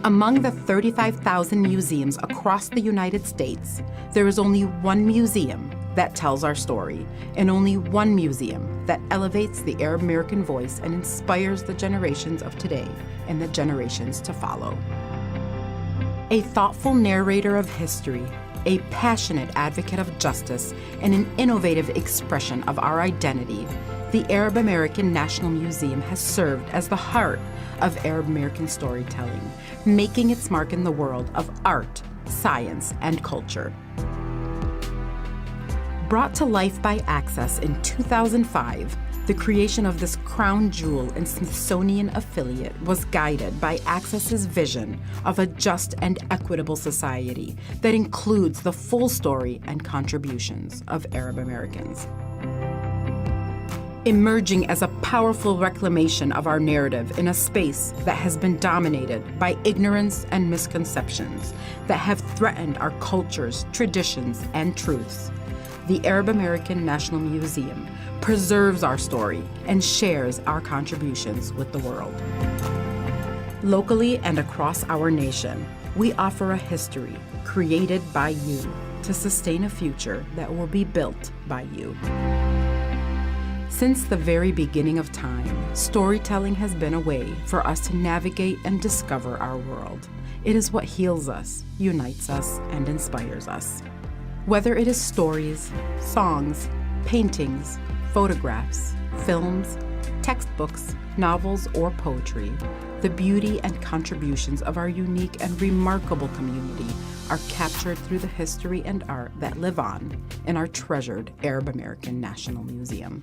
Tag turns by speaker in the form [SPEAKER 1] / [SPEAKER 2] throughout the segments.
[SPEAKER 1] Among the 35,000 museums across the United States, there is only one museum that tells our story, and only one museum that elevates the Arab American voice and inspires the generations of today and the generations to follow. A thoughtful narrator of history, a passionate advocate of justice, and an innovative expression of our identity, the Arab American National Museum has served as the heart of Arab American storytelling, making its mark in the world of art, science, and culture. Brought to life by Access in 2005, the creation of this crown jewel and Smithsonian affiliate was guided by Access's vision of a just and equitable society that includes the full story and contributions of Arab Americans. Emerging as a powerful reclamation of our narrative in a space that has been dominated by ignorance and misconceptions that have threatened our cultures, traditions, and truths, the Arab American National Museum preserves our story and shares our contributions with the world. Locally and across our nation, we offer a history created by you to sustain a future that will be built by you. Since the very beginning of time, storytelling has been a way for us to navigate and discover our world. It is what heals us, unites us, and inspires us. Whether it is stories, songs, paintings, photographs, films, textbooks, novels, or poetry, the beauty and contributions of our unique and remarkable community are captured through the history and art that live on in our treasured Arab American National Museum.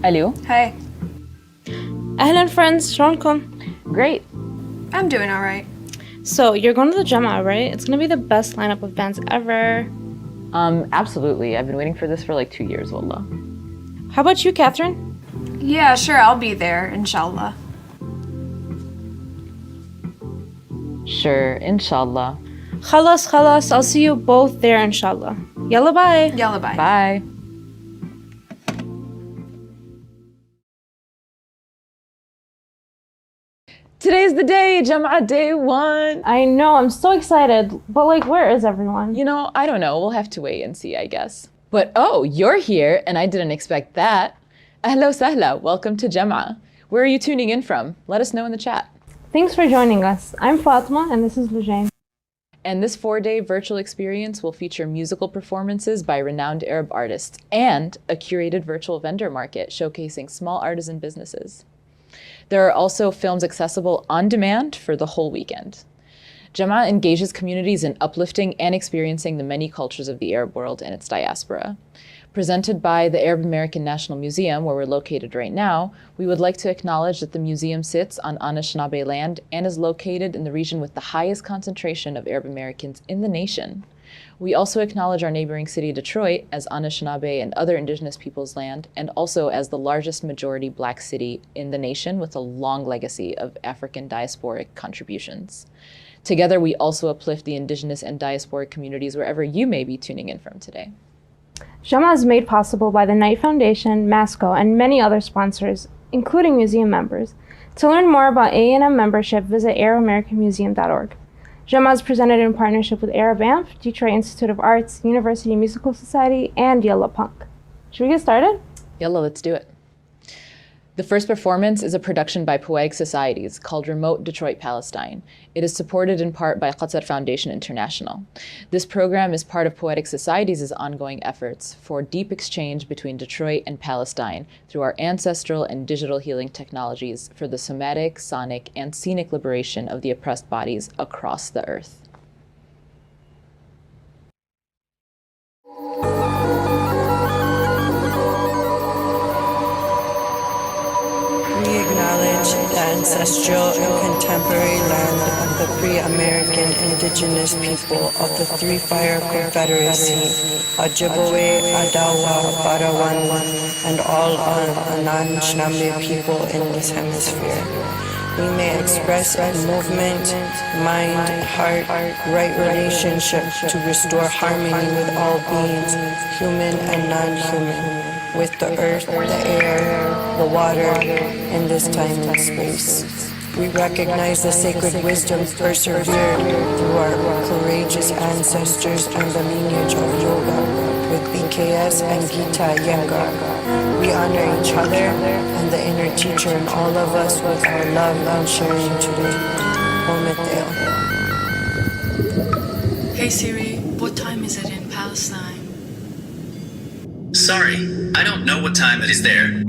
[SPEAKER 2] Hello.
[SPEAKER 3] Hey.
[SPEAKER 4] أهلا friends, شلونكم?
[SPEAKER 2] Great.
[SPEAKER 3] I'm doing all right.
[SPEAKER 4] So you're going to the JAM3A, right? It's gonna be the best lineup of bands ever.
[SPEAKER 2] Absolutely. I've been waiting for this for like 2 years, wallah.
[SPEAKER 4] How about you, Catherine?
[SPEAKER 3] Yeah, sure, I'll be there, inshallah.
[SPEAKER 2] Sure, inshallah.
[SPEAKER 4] خلاص, I'll see you both there, inshallah. Yalla bye.
[SPEAKER 3] Yalla bye.
[SPEAKER 2] Bye. Today's the day, JAM3A day 1.
[SPEAKER 4] I know, I'm so excited, but like, where is everyone?
[SPEAKER 2] You know, I don't know. We'll have to wait and see, I guess. But oh, you're here, and I didn't expect that. Ahla sahla, welcome to JAM3A. Where are you tuning in from? Let us know in the chat.
[SPEAKER 4] Thanks for joining us. I'm Fatma, and this is Lujain.
[SPEAKER 2] And this 4-day virtual experience will feature musical performances by renowned Arab artists and a curated virtual vendor market showcasing small artisan businesses. There are also films accessible on demand for the whole weekend. JAM3A engages communities in uplifting and experiencing the many cultures of the Arab world and its diaspora. Presented by the Arab American National Museum, where we're located right now, we would like to acknowledge that the museum sits on Anishinaabe land and is located in the region with the highest concentration of Arab Americans in the nation. We also acknowledge our neighboring city, Detroit, as Anishinaabe and other indigenous peoples' land, and also as the largest majority Black city in the nation with a long legacy of African diasporic contributions. Together, we also uplift the indigenous and diasporic communities wherever you may be tuning in from today.
[SPEAKER 4] JAM3A is made possible by the Knight Foundation, Masco, and many other sponsors, including museum members. To learn more about AANM membership, visit ArabAmericanMuseum.org. JAM3A is presented in partnership with Arab AMP, Detroit Institute of Arts, University Musical Society, and Yalla Punk. Should we get started?
[SPEAKER 2] Yalla, let's do it. The first performance is a production by POETIC Societies called REMOooOTE Detroit-Palestine. It is supported in part by Qatar Foundation International. This program is part of POETIC Societies' ongoing efforts for deep exchange between Detroit and Palestine through our ancestral and digital healing technologies for the somatic, sonic, and scenic liberation of the oppressed bodies across the earth.
[SPEAKER 5] We acknowledge the ancestral and contemporary land of the pre-American indigenous people of the Three Fire Confederacy, Ojibwe, Adawa, Barawan, and all Anan people in this hemisphere. We may express in movement, mind, heart, right relationship to restore harmony with all beings, human and non-human, with the earth, the air, the water, in this time and space. We recognize the sacred wisdom persevered through our courageous ancestors and the lineage of yoga with BKS and Gita Iyengar. We honor each other and the inner teacher in all of us with our love and sharing today. REMOooOTE.
[SPEAKER 6] Hey Siri, what time is it in Palestine?
[SPEAKER 7] Sorry, I don't know what time it is there.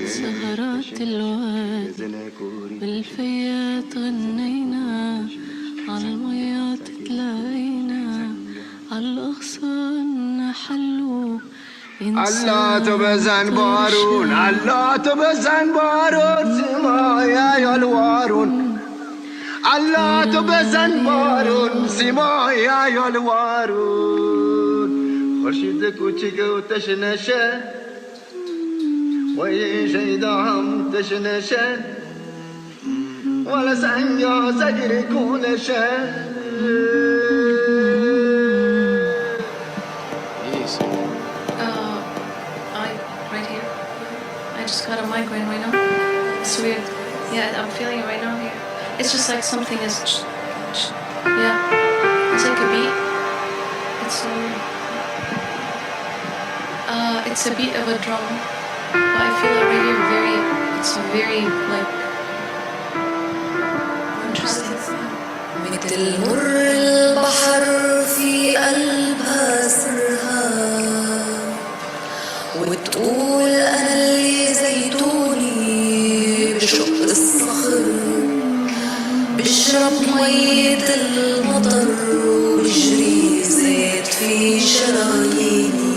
[SPEAKER 6] سهرات الواد بالفيات غنينا عالميات تلاقينا عالأغصان حلو
[SPEAKER 8] الله تبزن بارون الله تبزن بارون سمايا الوارون الله تبزن بارون سمايا الوارون خرشيدك وشيك وتشنشة ويشيد عم تشنشة ولا سنجا سجري كونشة
[SPEAKER 6] Right here. I just got a migraine right now. It's weird. Yeah, I'm feeling it right now here. It's just like something is, yeah. It's like a beat. It's so weird. It's a beat of a drum. But I feel it right here it's very like interesting.
[SPEAKER 9] مثل مر البحر في قلبها سرها وتقول أنا اللي زيتوني بشق الصخر بشرب مية المطر وبجري زيت في شراييني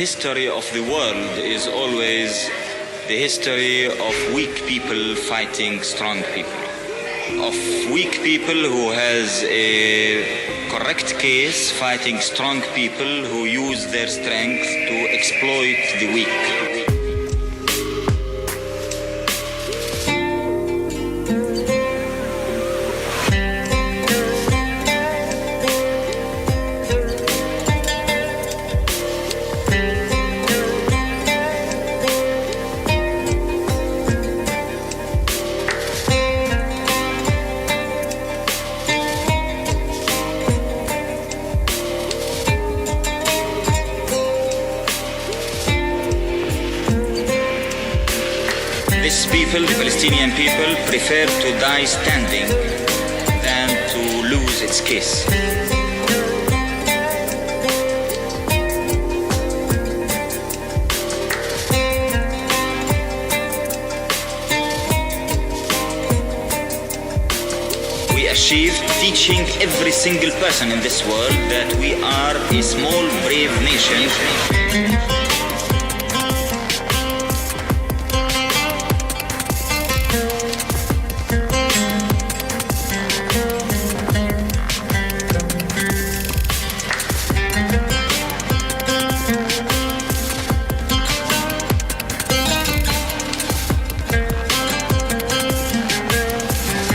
[SPEAKER 10] history of the world is always the history of weak people fighting strong people. Of weak people who has a correct case fighting strong people who use their strength to exploit the weak. The Palestinian people prefer to die standing than to lose its case. We achieved teaching every single person in this world that we are a small, brave nation.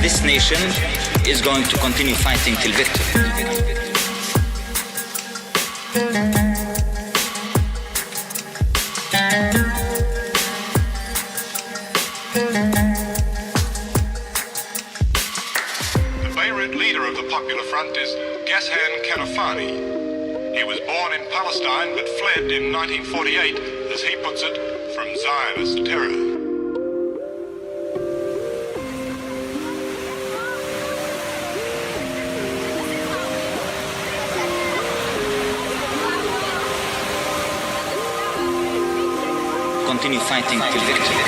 [SPEAKER 10] This nation is going to continue fighting till victory.
[SPEAKER 11] The Beirut leader of the Popular Front is Ghassan Kanafani. He was born in Palestine but fled in 1948, as he puts it, from Zionist terror.
[SPEAKER 10] Continue fighting till victory.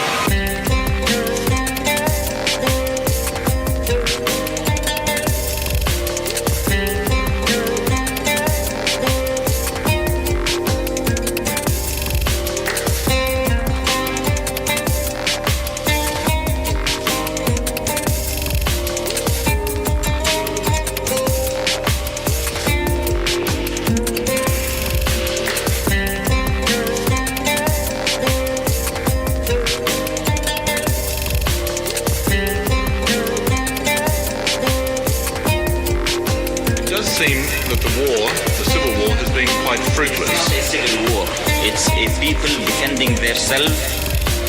[SPEAKER 10] It's a people defending themselves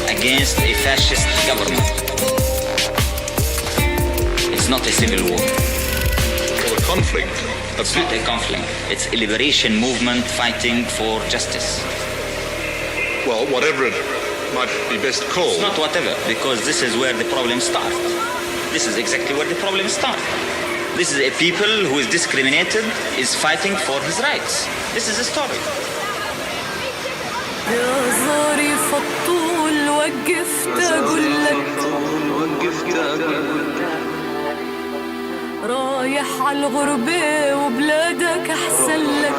[SPEAKER 10] against a fascist government. It's not a civil war.
[SPEAKER 11] Well, a conflict.
[SPEAKER 10] It's not a conflict. It's a liberation movement fighting for justice.
[SPEAKER 11] Well, whatever it might be best called.
[SPEAKER 10] It's not whatever, because this is where the problems start. This is exactly where the problems start. This is a people who is discriminated, is fighting for his rights. This is the story.
[SPEAKER 9] يا ظريف الطول وقفت أقولك رايح عالغربة وبلادك أحسن لك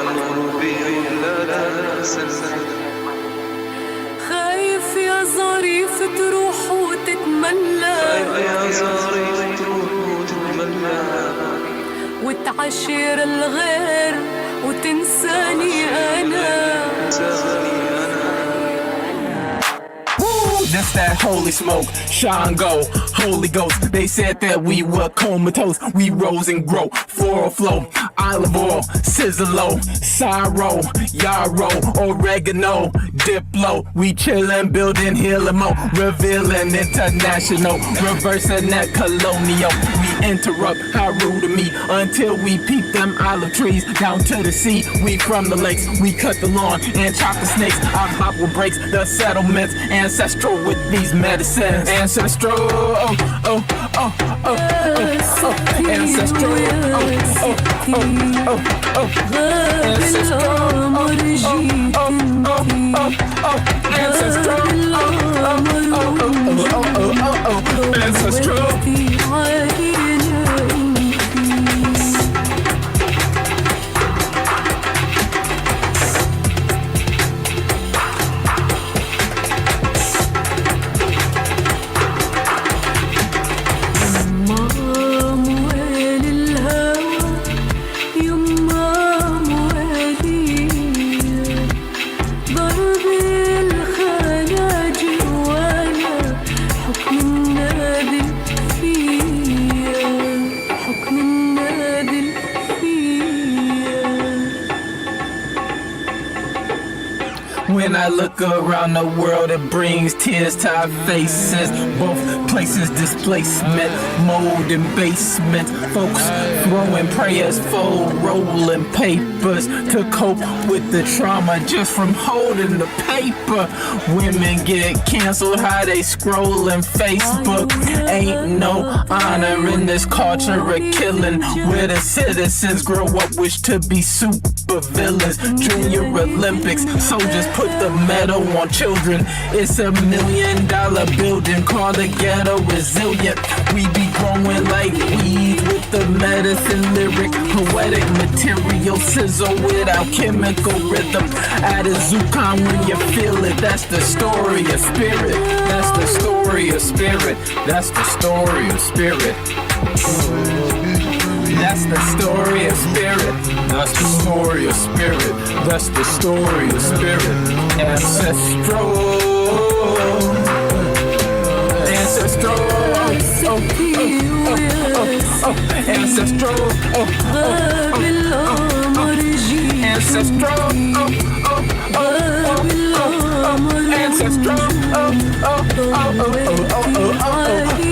[SPEAKER 9] خايف يا ظريف تروح وتتملى وتعشر الغير وتنساني أنا
[SPEAKER 12] Just that holy smoke, shine go, Holy Ghost. They said that we were comatose, we rose and grow. Floral flow, olive oil, sizzle low, sorrow, yarrow, oregano, diplo. We chillin', building, healing mo, revealing international, reversing that colonial. We interrupt how rude to me until we peep them olive trees down to the sea. We from the lakes, we cut the lawn and chop the snakes. Our Bible breaks the settlements, ancestral with these medicines. Ancestral, oh, oh, oh, oh, oh, oh. Ancestral, oh, oh, oh, oh, oh. Ancestral, oh, oh, oh, oh, oh. Ancestral, oh, oh, oh, oh, oh, oh, oh. Ancestral. I look around the world, it brings tears to our faces. Both places displacement, mold and basement. Folks throwing prayers for rolling papers to cope with the trauma just from holding the paper. Women get canceled, how they scrolling Facebook. Ain't no honor in this culture of killing, where the citizens grow up wish to be super villains. Junior Olympics, soldiers put the medal on children. It's $1 million building called the ghetto resilient. We be growing like weeds with the medicine lyric, poetic material sizzle without chemical rhythm. Add a zukam when you feel it. That's the story of spirit. That's the story of spirit. That's the story of spirit. That's the story of spirit. That's the story of spirit. That's the story of spirit. Ancestral. Ancestral. Ancestral. Ancestral.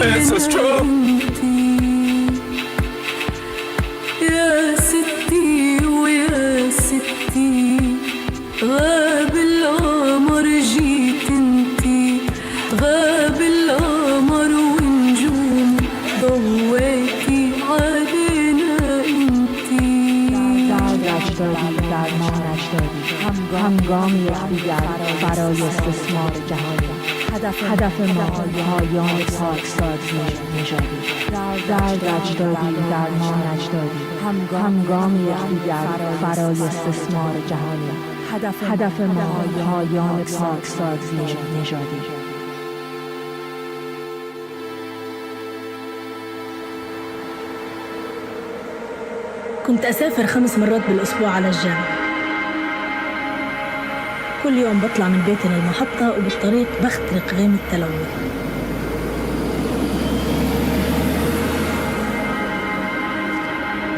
[SPEAKER 12] Ancestral.
[SPEAKER 9] يا ستي ويا ستي غاب القمر جيت انتي غاب القمر ونجوم ضويتي علينا انتي
[SPEAKER 13] هنگامی دیگر برای استثمار جهانی هدف ما پایان پاکسازی نژادی در رجدادی در ما نجدادی هنگامی دیگر برای استثمار جهانی هدف ما پایان پاکسازی نژادی.
[SPEAKER 14] كنت أسافر 5 مرات بالأسبوع على الجامعة. كل يوم بطلع من بيتي للمحطة وبالطريق بخترق غيم التلوث.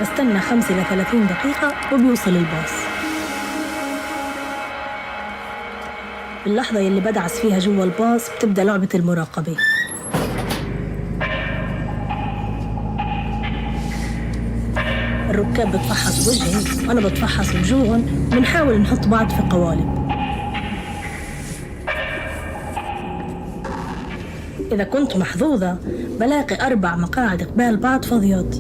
[SPEAKER 14] بستنى 5 إلى 30 دقيقة وبيوصل الباص. باللحظة يلي بدعس فيها جوا الباص بتبدأ لعبة المراقبة. الركاب بتفحص وجهي وأنا بتفحص وجوههم، بنحاول نحط بعض في قوالب. إذا كنت محظوظة بلاقي 4 مقاعد قبال بعض فاضيات.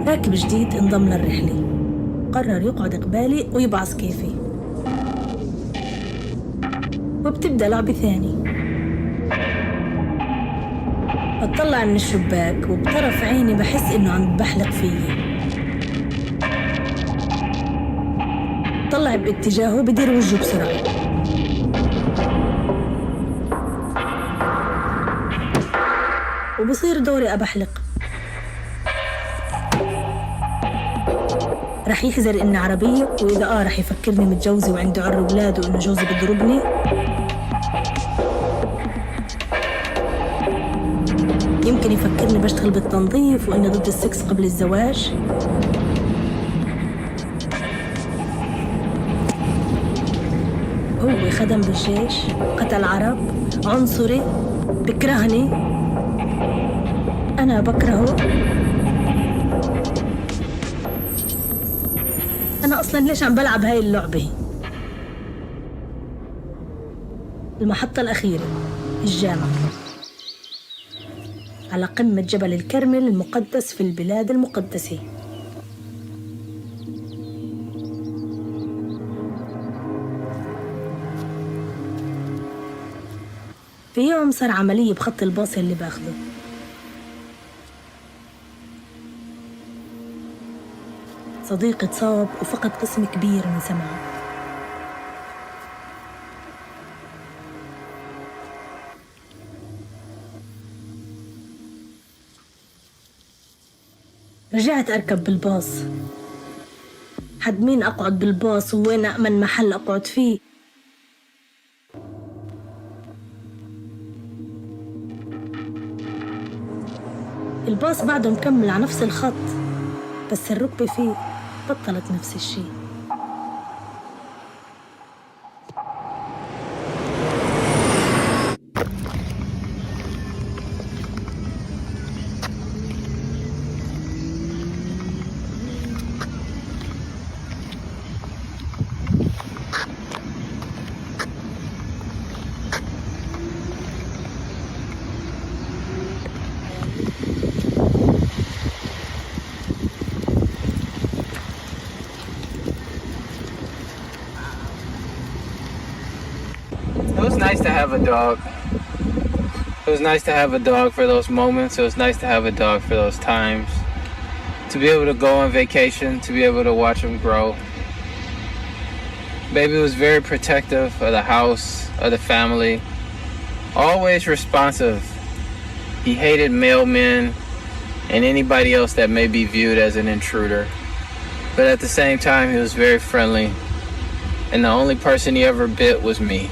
[SPEAKER 14] راكب جديد انضم للرحلة، قرر يقعد قبالي ويبعث كيفي، وبتبدأ لعبة ثاني. بطلع من الشباك وبطرف عيني بحس إنه عم بحلق فيي. طلع باتجاهه بدير وجهه بسرعة. وبصير دوري أبحلق. رح يحذر إني عربية، وإذا رح يفكرني متجوزة وعندي عر أولاد وإنه جوزي بضربني. يمكن يفكرني بشتغل بالتنظيف وإني ضد السكس قبل الزواج. هو خدم بالجيش، قتل عرب، عنصري، بكرهني، أنا بكرهه. أنا أصلاً ليش عم بلعب هاي اللعبة؟ المحطة الأخيرة الجامعة على قمة جبل الكرمل المقدس في البلاد المقدسة. في يوم صار عملية بخط الباص اللي باخده. صديقي اتصاب وفقد قسم كبير من سمعه. رجعت أركب بالباص. حد مين أقعد بالباص ووين أأمن محل أقعد فيه؟ الباص بعده مكمل على نفس الخط، بس الركبة فيه. بطلت نفس الشيء.
[SPEAKER 12] It was nice to have a dog. It was nice to have a dog for those moments. It was nice to have a dog for those times. To be able to go on vacation, to be able to watch him grow. Baby was very protective of the house, of the family. Always responsive. He hated mailmen and anybody else that may be viewed as an intruder. But at the same time, he was very friendly. And the only person he ever bit was me.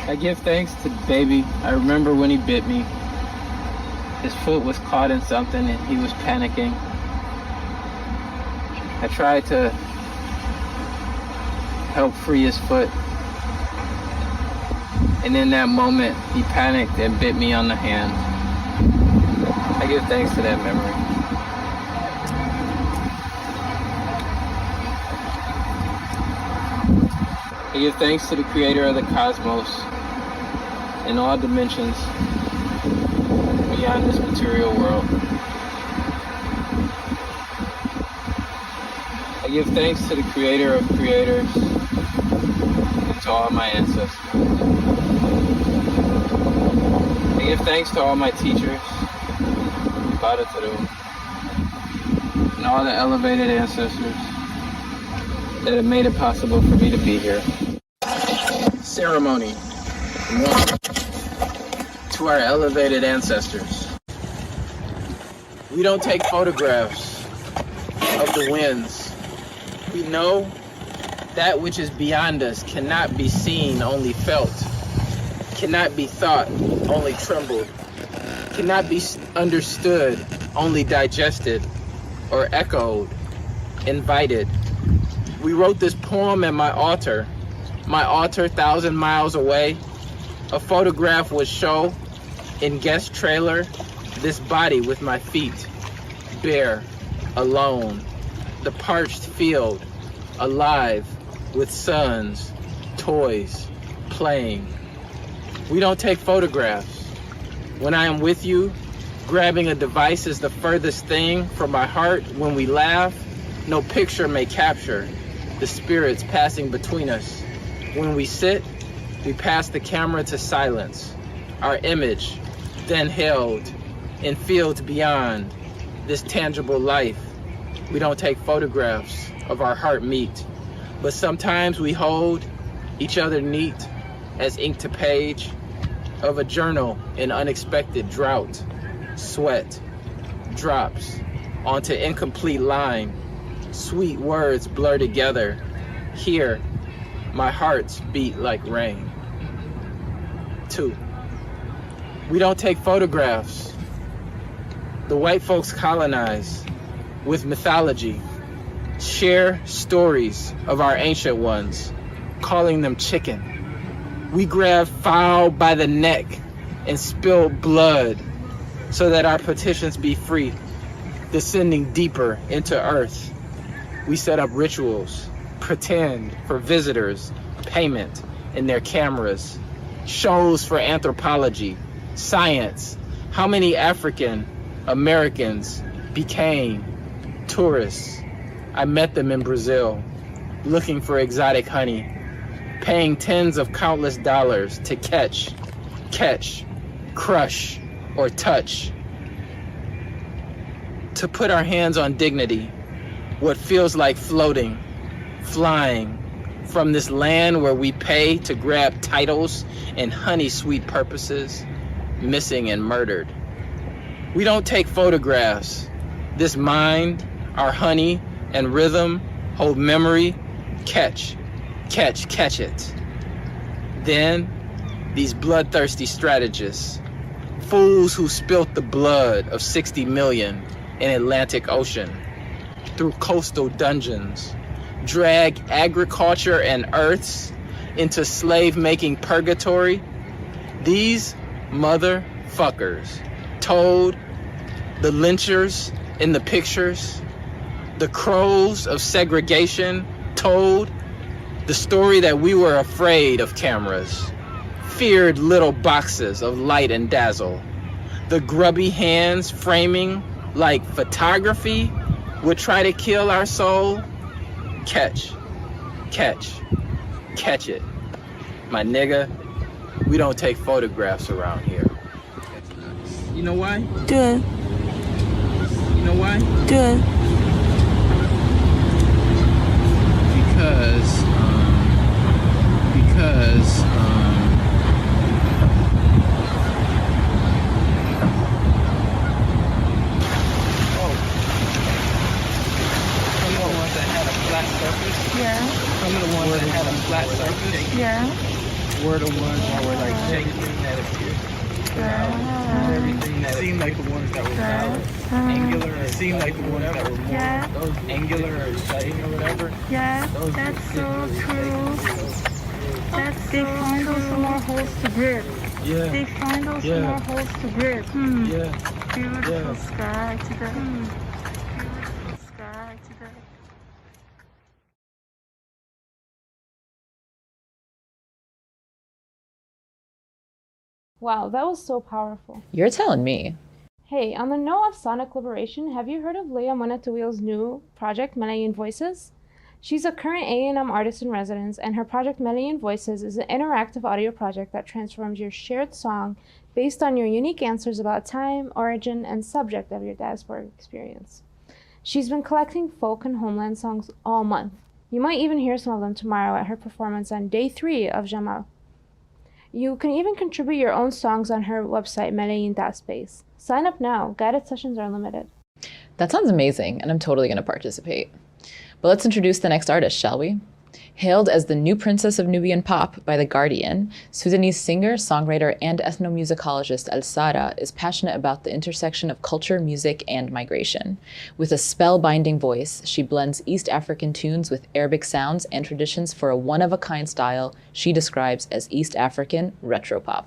[SPEAKER 12] I give thanks to Baby. I remember when he bit me. His foot was caught in something and he was panicking. I tried to help free his foot. And in that moment, he panicked and bit me on the hand. I give thanks to that memory. I give thanks to the creator of the cosmos in all dimensions beyond this material world. I give thanks to the creator of creators and to all my ancestors. I give thanks to all my teachers, and all the elevated ancestors that have made it possible for me to be here. Ceremony 1. To our elevated ancestors. We don't take photographs of the winds. We know that which is beyond us cannot be seen, only felt, cannot be thought, only trembled, cannot be understood, only digested, or echoed, invited. We wrote this poem at my altar 1,000 miles away. A photograph would show in guest trailer this body with my feet, bare, alone, the parched field, alive with sons, toys, playing. We don't take photographs. When I am with you, grabbing a device is the furthest thing from my heart. When we laugh, no picture may capture the spirits passing between us. When we sit, we pass the camera to silence, our image then held in fields beyond this tangible life. We don't take photographs of our heart meet, but sometimes we hold each other neat as ink to page of a journal in unexpected drought. Sweat drops onto incomplete line. Sweet words blur together. Here, my hearts beat like rain. 2. We don't take photographs. The white folks colonize with mythology, share stories of our ancient ones, calling them chicken. We grab fowl by the neck and spill blood so that our petitions be free, descending deeper into earth. We set up rituals, pretend for visitors, payment in their cameras, shows for anthropology, science. How many African Americans became tourists? I met them in Brazil, looking for exotic honey, paying tens of countless dollars to catch, crush, or touch. To put our hands on dignity, what feels like floating, flying from this land where we pay to grab titles and honey sweet purposes, missing and murdered. We don't take photographs. This mind, our honey and rhythm hold memory. Catch it. Then these bloodthirsty strategists Fools who spilt the blood of 60 million in Atlantic Ocean through coastal dungeons, drag agriculture and earths into slave-making purgatory. These motherfuckers told the lynchers in the pictures, the crows of segregation told the story that we were afraid of cameras, feared little boxes of light and dazzle. The grubby hands framing like photography would try to kill our soul. Catch, catch, catch it. My nigga, we don't take photographs around here. You know why?
[SPEAKER 14] Good.
[SPEAKER 12] You know why?
[SPEAKER 14] Good.
[SPEAKER 12] Because some of the ones that had a flat surface.
[SPEAKER 14] Yeah.
[SPEAKER 12] Some of the ones that had a flat surface.
[SPEAKER 14] Yeah.
[SPEAKER 12] Were the ones that were like shaking that appeared. Everything that seemed like the ones that were angular, or seemed like the ones that were more those angular or shutting or whatever.
[SPEAKER 14] Yeah, that's so true. They find those more holes to grip.
[SPEAKER 12] Yeah.
[SPEAKER 14] They find those more holes to grip.
[SPEAKER 12] Yeah.
[SPEAKER 14] Beautiful sky today. Beautiful sky today.
[SPEAKER 4] Wow, that was so powerful.
[SPEAKER 2] You're telling me.
[SPEAKER 4] Hey, on the note of sonic liberation, have you heard of Yaa Samar's new project, Malayan Voices? She's a current AANM artist in residence, and her project Malayan Voices is an interactive audio project that transforms your shared song based on your unique answers about time, origin, and subject of your diasporic experience. She's been collecting folk and homeland songs all month. You might even hear some of them tomorrow at her performance on day 3 of JAM3A. You can even contribute your own songs on her website, Malayan.space. Sign up now. Guided sessions are limited.
[SPEAKER 2] That sounds amazing, and I'm totally going to participate. But let's introduce the next artist, shall we? Hailed as the new princess of Nubian pop by The Guardian, Sudanese singer, songwriter, and ethnomusicologist Alsarah is passionate about the intersection of culture, music, and migration. With a spellbinding voice, she blends East African tunes with Arabic sounds and traditions for a one-of-a-kind style she describes as East African retropop.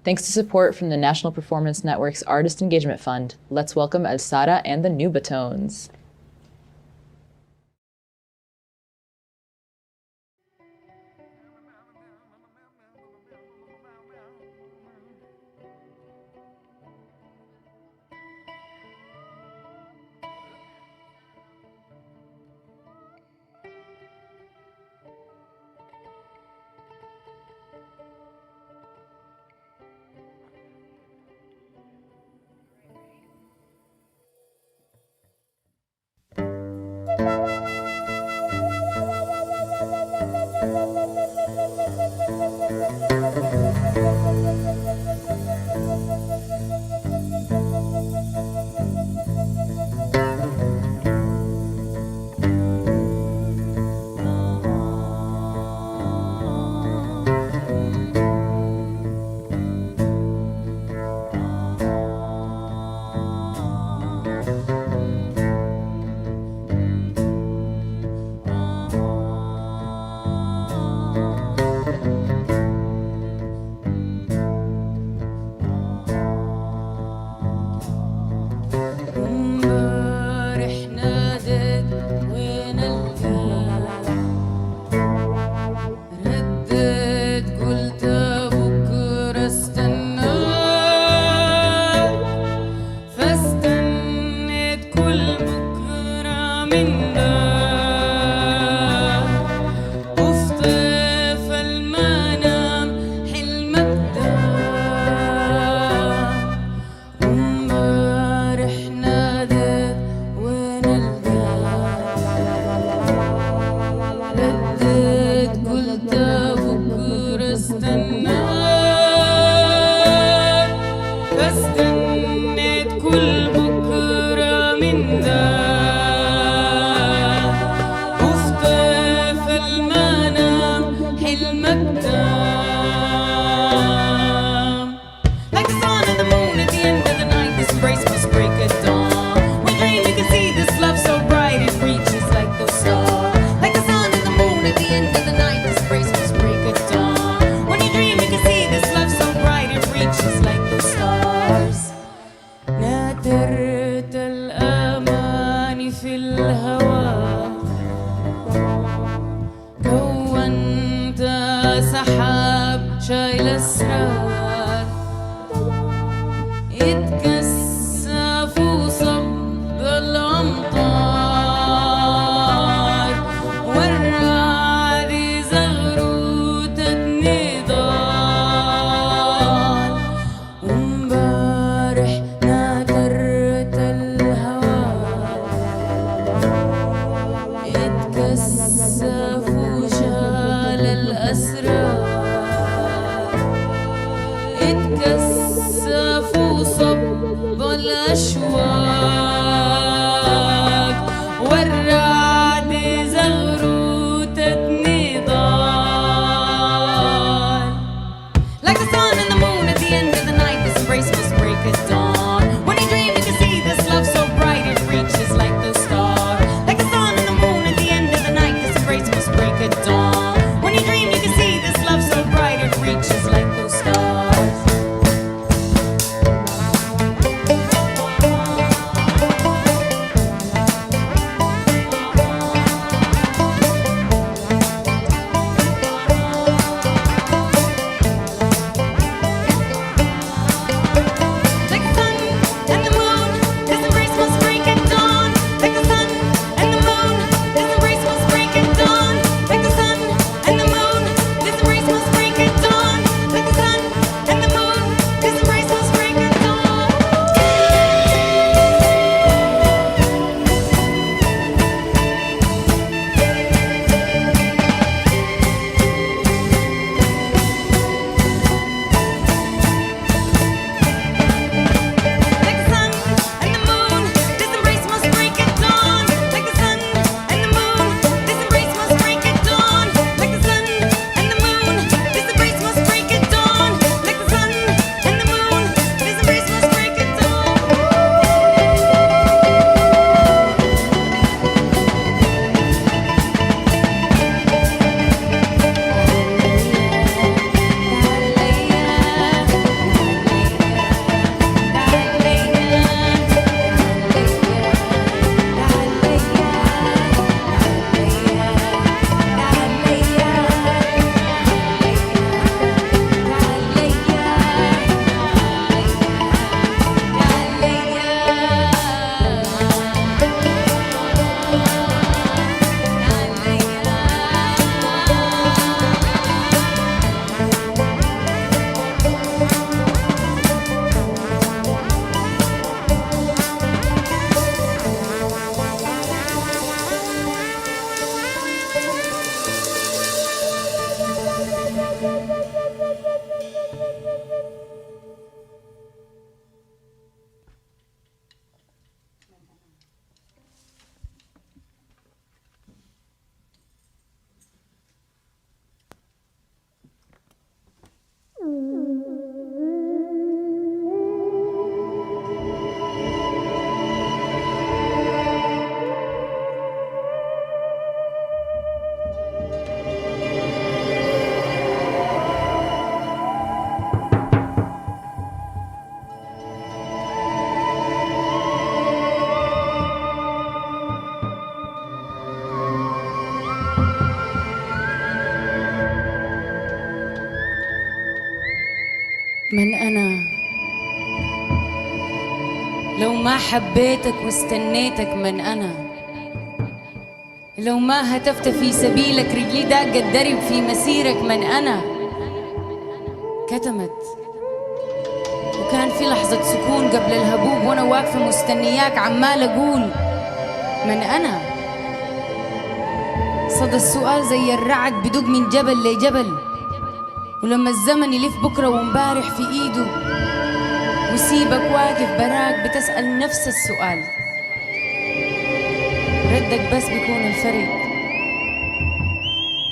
[SPEAKER 2] Thanks to support from the National Performance Network's Artist Engagement Fund, let's welcome Alsarah and the Nubatones.
[SPEAKER 9] Like the sun in the morning. الأسرار يتكثف وصب الأمطار والرعد زغروتة نضال ومبارح ناكرت الهوى يتكثف وشال الأسرار اتكثف وصب الأشواق والرعد زغروتة نضال. Like the sun and the moon at the end of the night, this race must break at dawn. When you dream you can see this love so bright it reaches like the star. Like the sun and the moon at the end of the night, this race must break at dawn. When you dream you can see this love so bright it reaches like those stars. من أنا لو ما حبيتك واستنيتك من أنا لو ما هتفت في سبيلك رجلي داقت درب في مسيرك من أنا كتمت وكان في لحظة سكون قبل الهبوب وأنا واقفة مستنياك عمال أقول من أنا صدى السؤال زي الرعد بدق من جبل لجبل ولما الزمن يلف بكرة ومبارح في إيده وسيبك واقف براك بتسأل نفس السؤال ردك بس بيكون الفرق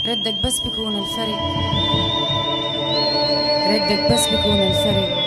[SPEAKER 9] ردك بس بيكون الفرق ردك بس بيكون الفرق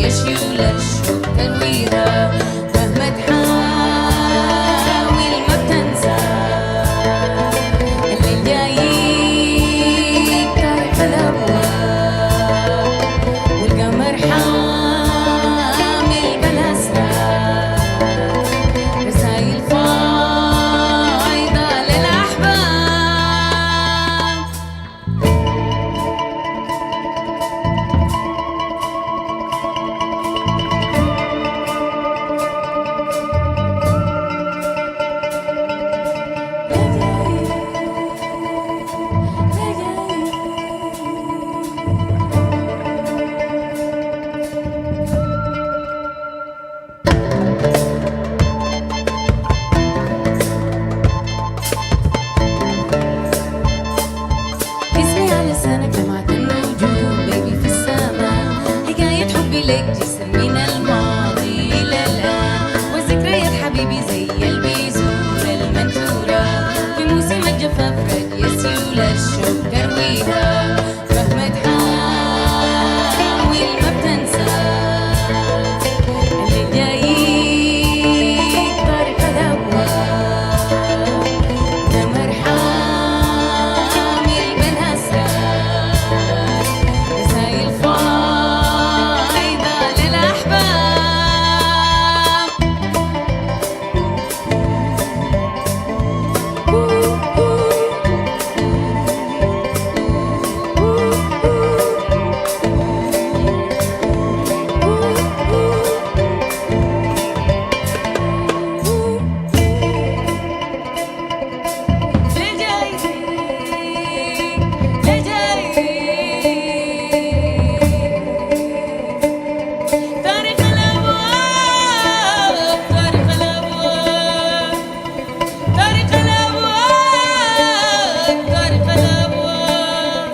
[SPEAKER 9] يشيل الشوق ترويها مهما تحاول ما بتنسى اللي جايك طارق الأبواب والقمر حامل بالأسرار رسايل فايضة للأحباب اسمي على لسانك لمعة النجوم بيبي في السماء حكاية حبي لك جسر من الماضي إلى الآن وذكريات حبيبي زي البيزور المنثورة في موسم الجفاف رد يسيول الشوق ترويها مهما تحاول ما بتنسى اللي جايك طارق الأبواب قمر حامل بالأسرار رسايل فايضة للأحباب طارق الأبواب طارق الأبواب طارق الأبواب طارق الأبواب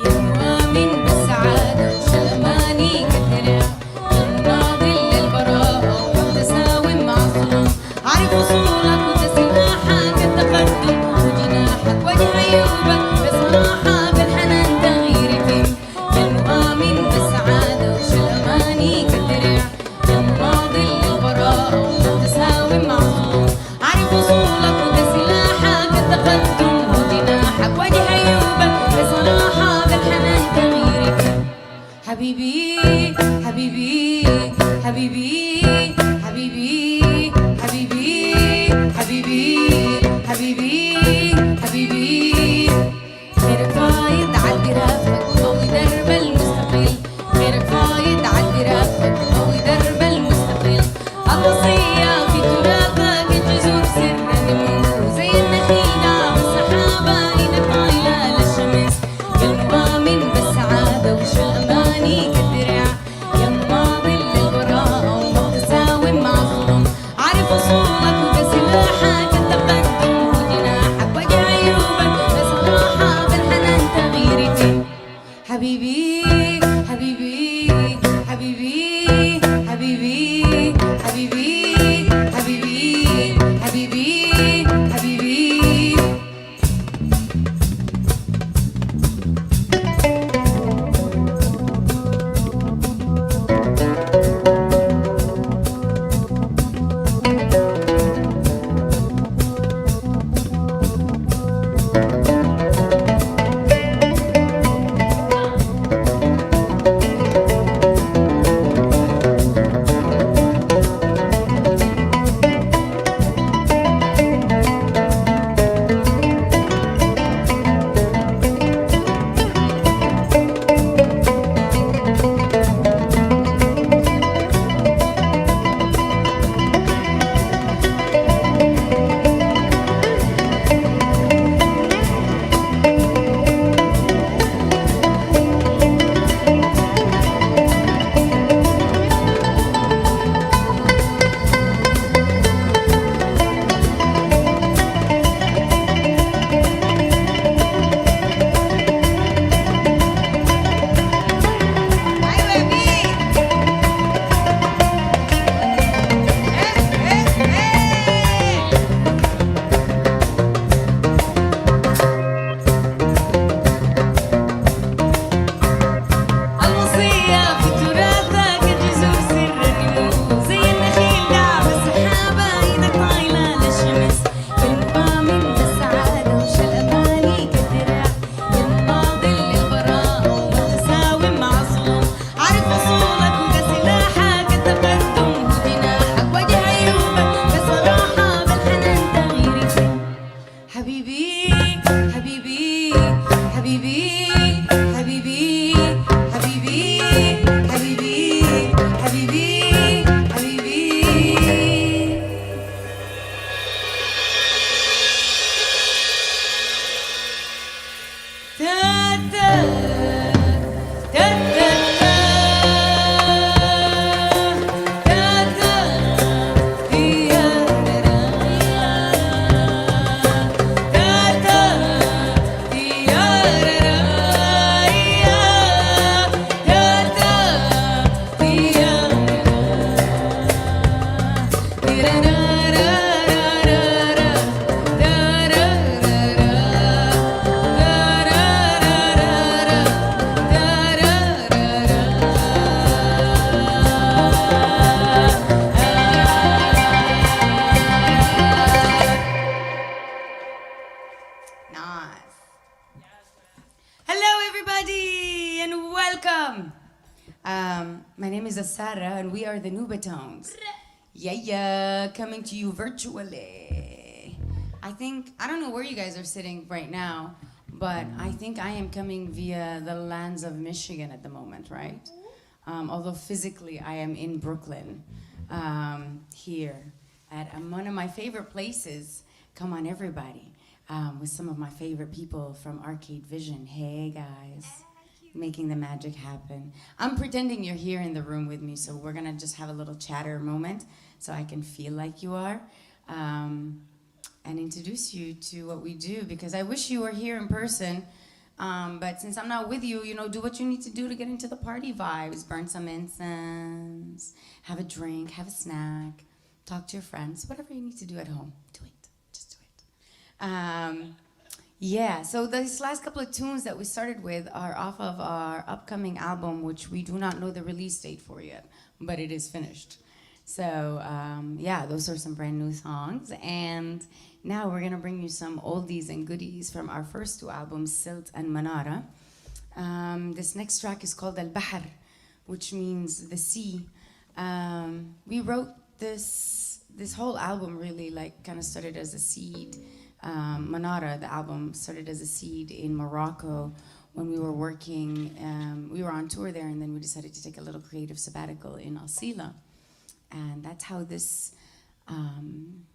[SPEAKER 9] يا مؤمن بالسعادة وشل أماني كثيرة المناضل للبراءة والتساوي مع الظلم عارف وصولك وتسماحك التقدم وجناحك وجه عيوبك بصراحة بالحنان تغيير يتم يا المؤمن بالسعادة وشل أماني كثيرة المناضل للبراءة والتساوي مع الظلم عارف وصولك وتسماحك التقدم وجناحك وجه عيوبك بصراحة بالحنان تغيير يتم حبيبي حبيبي حبيبي حبيبي حبيبي حبيبي حبيبي حبيبي خيرك فايض عدي رافقك ضوي درب المستقيل خيرك فايض عدي رافقك ضوي درب المستقيل الوصية في تراثك الجذور سر نمو زي النخيلة والسحابة إذا طايلة للشمس يا المؤمن بالسعادة وش الأماني كالدرع يا مناضل للبراءة ومتساوم مع الظلم عارف وصولك وبسلاحك التقدم وجناحك وجه عيوبك بصراحة بالحنان تغيير يتم حبيبي حبيبي حبيبي حبيبي حبيبي حبيبي حبيبي حبيبي
[SPEAKER 15] My name is Alsarah, and we are the Nubatones. Yeah, coming to you virtually. I don't know where you guys are sitting right now, but I think I am coming via the lands of Michigan at the moment, right? Although physically I am in Brooklyn, here at one of my favorite places. Come on, everybody, with some of my favorite people from Arcade Vision. Hey, guys. Making the magic happen. I'm pretending you're here in the room with me, so we're gonna just have a little chatter moment so I can feel like you are, and introduce you to what we do, because I wish you were here in person, but since I'm not with you, do what you need to do to get into the party vibes. Burn some incense, have a drink, have a snack, talk to your friends, whatever you need to do at home, do it, just do it. Yeah, so these last couple of tunes that we started with are off of our upcoming album, which we do not know the release date for yet, but it is finished. So yeah, those are some brand new songs. And now we're gonna bring you some oldies and goodies from our first two albums, Silt and Manara. This next track is called Al-Bahr, which means the sea. We wrote this whole album really kind of started as a seed. Manara, the album, started as a seed in Morocco when we were working. We were on tour there, and then we decided to take a little creative sabbatical in Alsila. And that's how this kind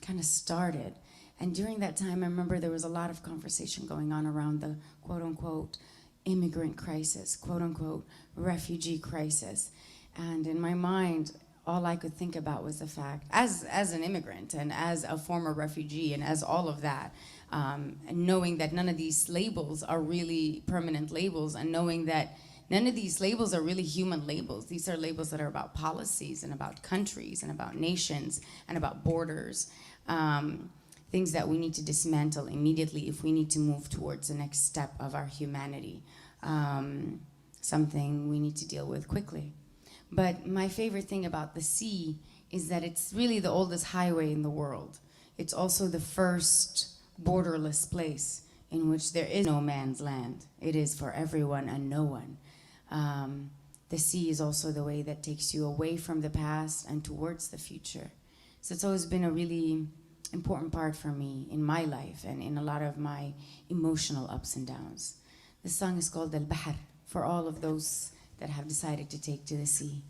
[SPEAKER 15] of started. And during that time, I remember there was a lot of conversation going on around the quote-unquote immigrant crisis, quote-unquote refugee crisis. And in my mind, all I could think about was the fact, as an immigrant and as a former refugee and as all of that, and knowing that none of these labels are really permanent labels, and knowing that none of these labels are really human labels. These are labels that are about policies and about countries and about nations and about borders, things that we need to dismantle immediately if we need to move towards the next step of our humanity, something we need to deal with quickly. But my favorite thing about the sea is that it's really the oldest highway in the world. It's also the first borderless place in which there is no man's land. It is for everyone and no one. The sea is also the way that takes you away from the past and towards the future. So it's always been a really important part for me in my life and in a lot of my emotional ups and downs. This song is called Al-Bahr, for all of those that have decided to take to the sea.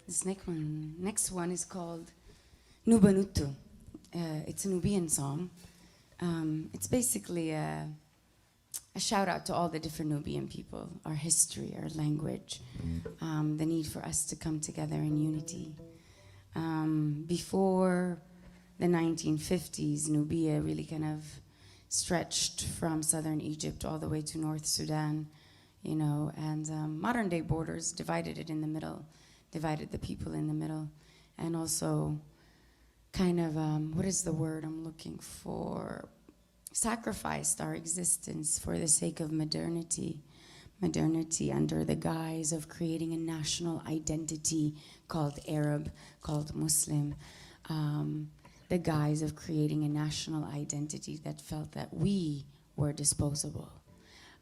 [SPEAKER 15] This next one is called NUBANOOTE. It's a Nubian song. It's basically a shout out to all the different Nubian people, our history, our language, the need for us to come together in unity. Before the 1950s, Nubia really kind of stretched from southern Egypt all the way to North Sudan, you know, and modern day borders divided it in the middle, divided the people in the middle, and also kind of, what is the word I'm looking for? Sacrificed our existence for the sake of modernity under the guise of creating a national identity called Arab, called Muslim, the guise of creating a national identity that felt that we were disposable.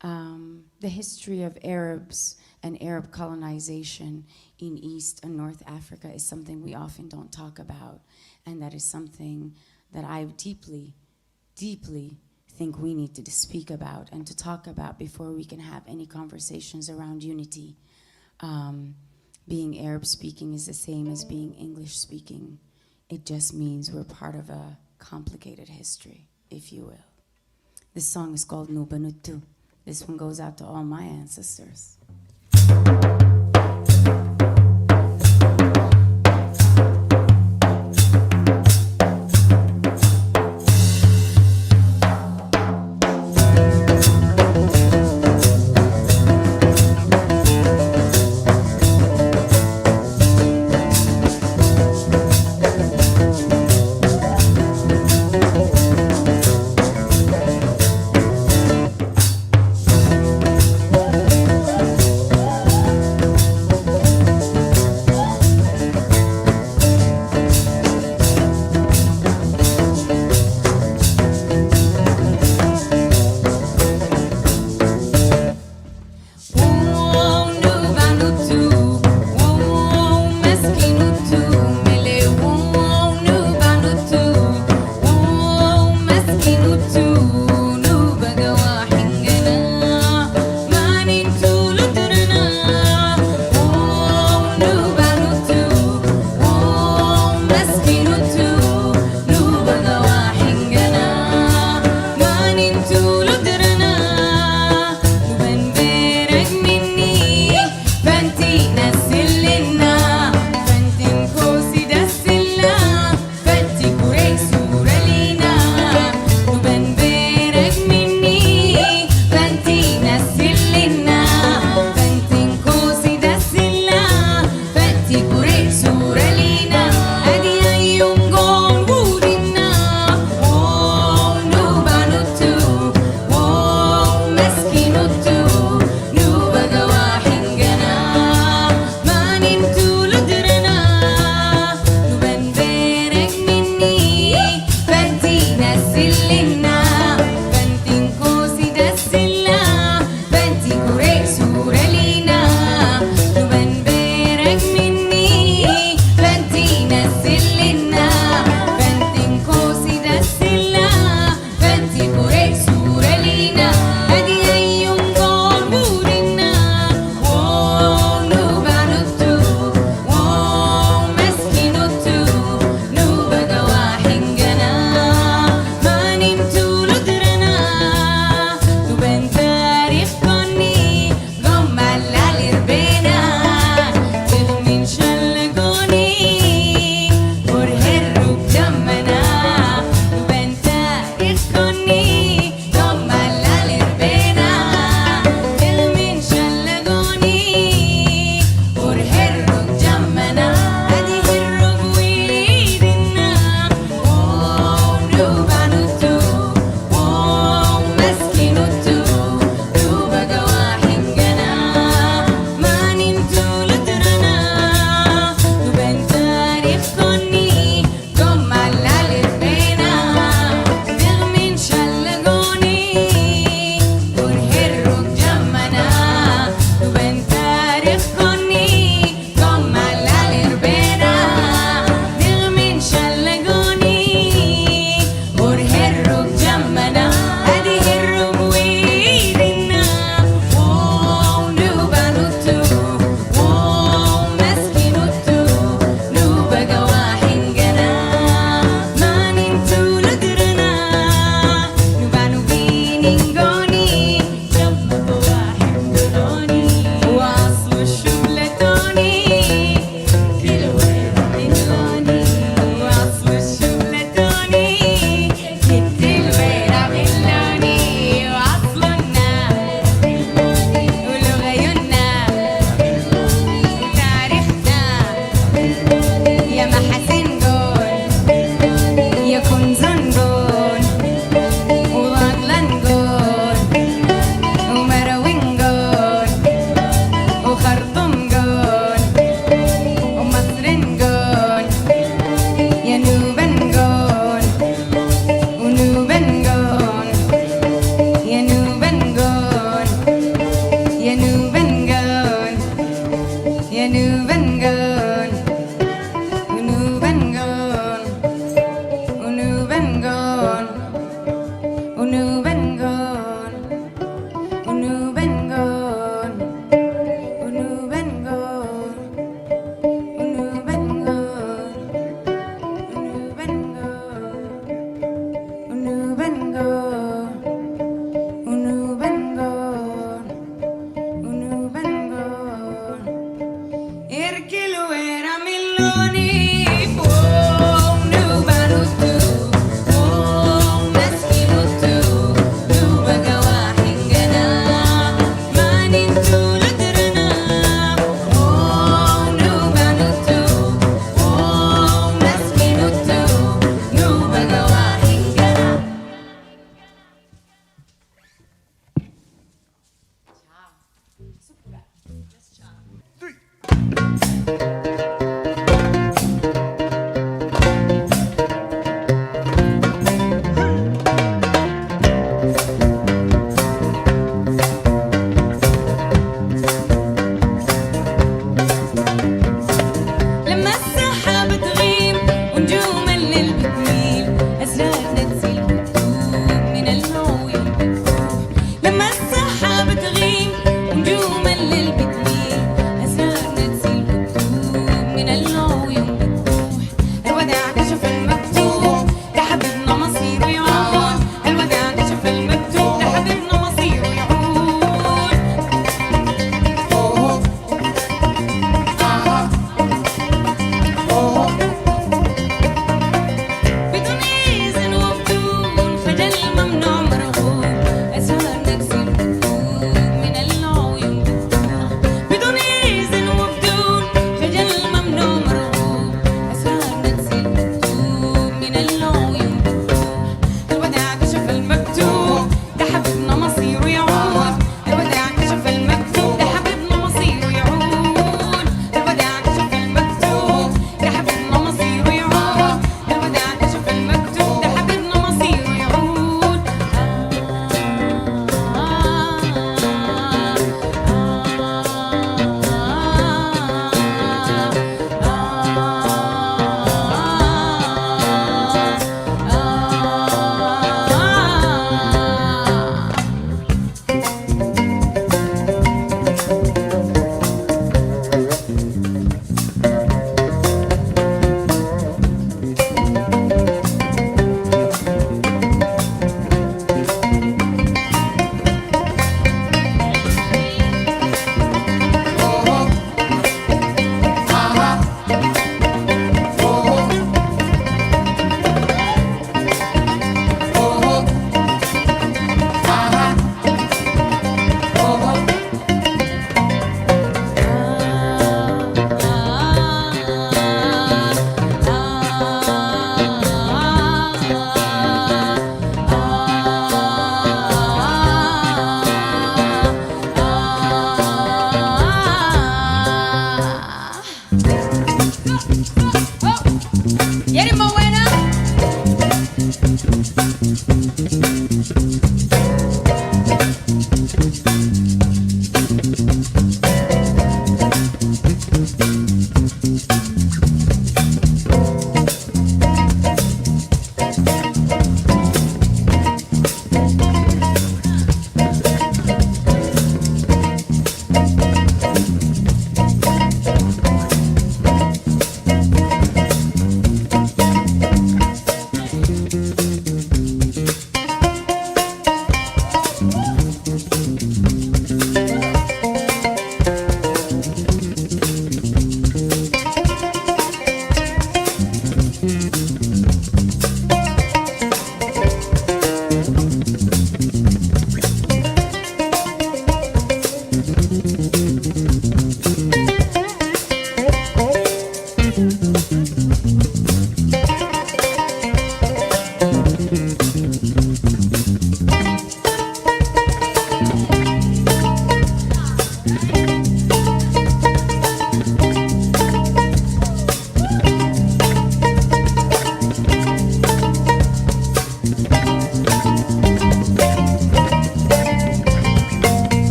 [SPEAKER 15] The history of Arabs and Arab colonization in East and North Africa is something we often don't talk about, and that is something that I deeply, deeply think we need to speak about and to talk about before we can have any conversations around unity. Being Arab speaking is the same as being English speaking. It just means we're part of a complicated history, if you will. This song is called NUBANOOTE. This one goes out to all my ancestors.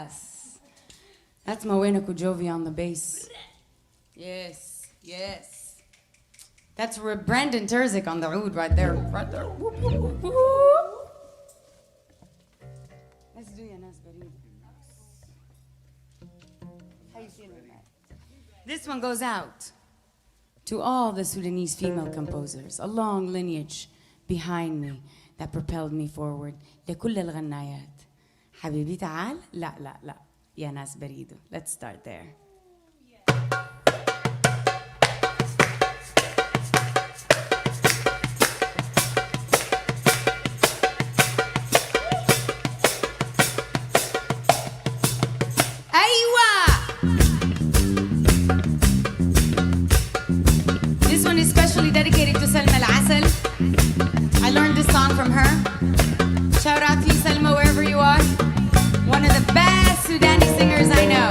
[SPEAKER 15] Yes. That's Moenako Jovi on the bass. Yes, yes. That's Brandon Terzik on the oud right there. Right there. Whoop, whoop, whoop. Let's do Yaa Samar. How you feeling, Matt? This one goes out to all the Sudanese female composers, a long lineage behind me that propelled me forward. لكل الغنايات. حبيبي تعال. لا لا لا. يا ناس بريدو. Let's start there. This one is specially dedicated to Salma Al-Asal. I learned this song from her. Shout out to you, Salma, wherever you are. One of the best Sudanese singers I know.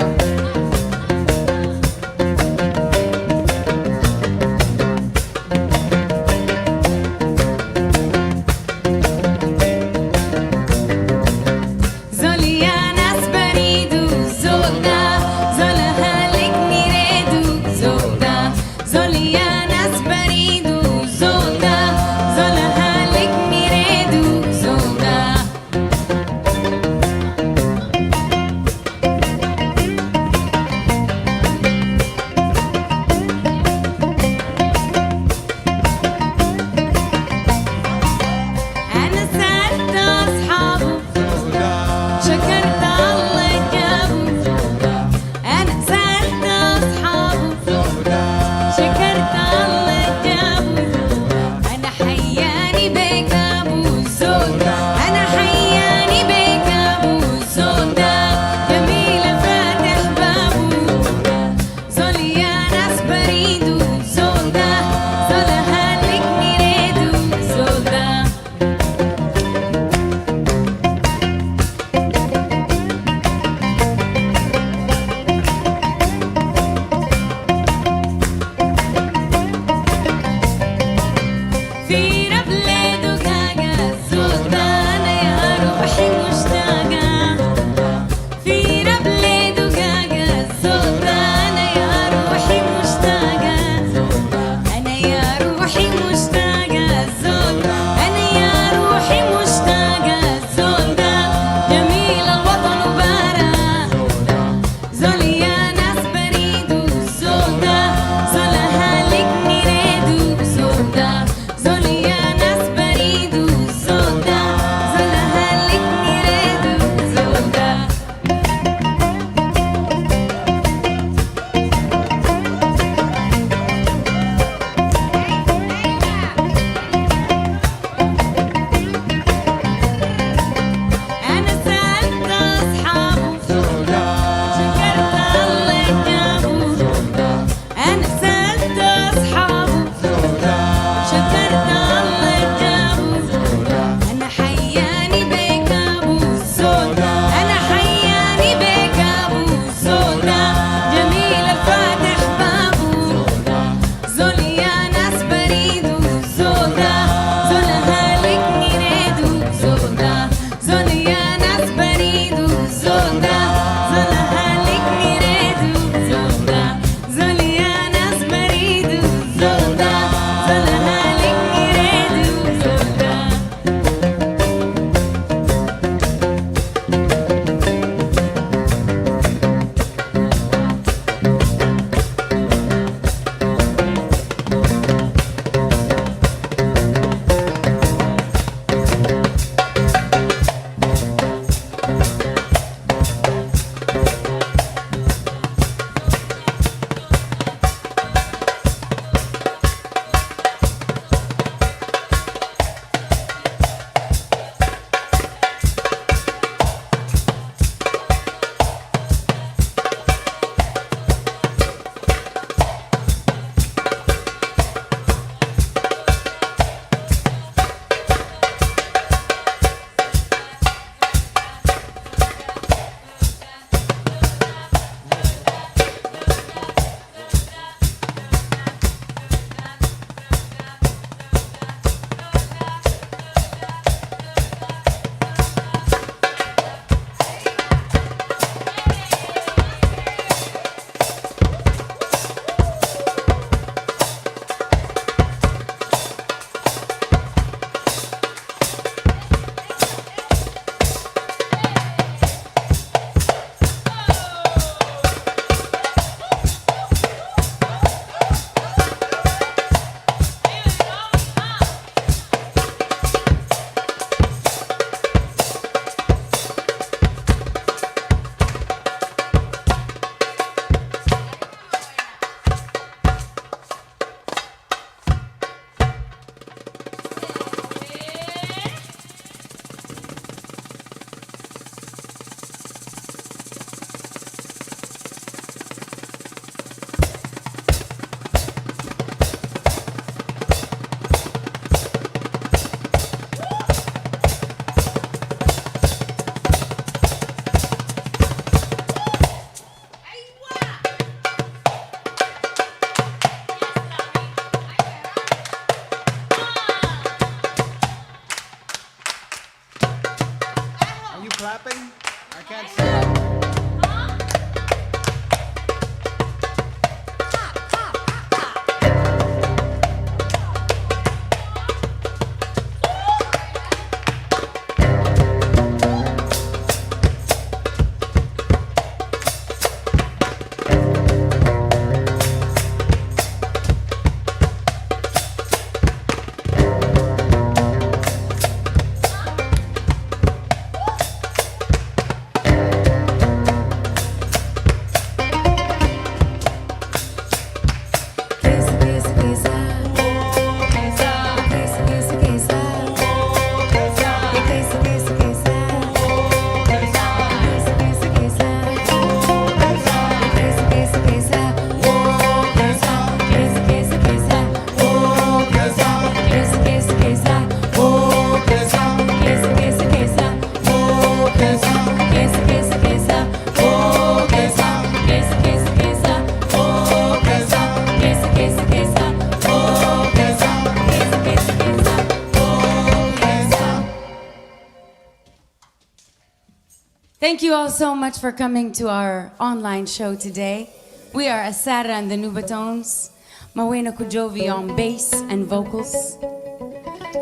[SPEAKER 15] Thank you all so much for coming to our online show today. We are Alsarah and the Nubatones. Mawena Kujovi on bass and vocals.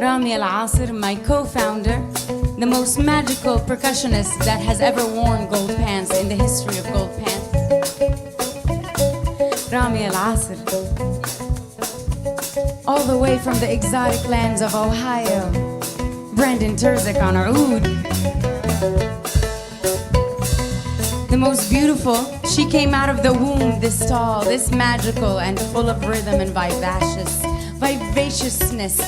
[SPEAKER 15] Rami Al-Asr, my co-founder, the most magical percussionist that has ever worn gold pants in the history of gold pants. Rami Al-Asr, all the way from the exotic lands of Ohio. Brandon Terzik on our oud. The most beautiful, she came out of the womb this tall, this magical and full of rhythm and vivaciousness,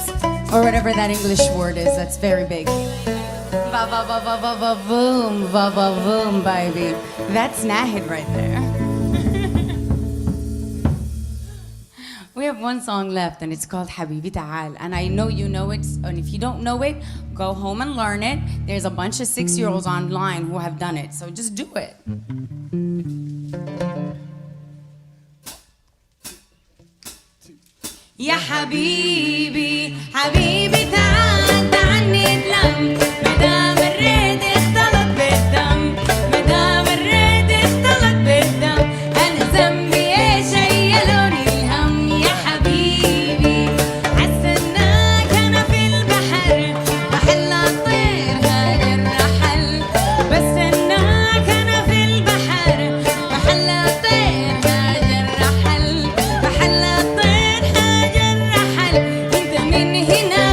[SPEAKER 15] or whatever that English word is, that's very big. Va-va-va-va-va-va-voom, baby. That's Nahid right there. We have one song left and it's called Habibi Ta'al, and I know you know it, and if you don't know it, go home and learn it. There's a bunch of 6-year-olds online who have done it, so just do it. يا حبيبي حبيبي تعال تعال نتلم مدام الريد اختلط بالدم مدام الريد اختلط بالدم أنا ذنبي ايش عيلوني الهم يا حبيبي حسناك أنا في البحر بحل الطير هاجر رحل بستناك أنا في البحر بحل الطير هاجر رحل بحل الطير هاجر رحل انت من هنا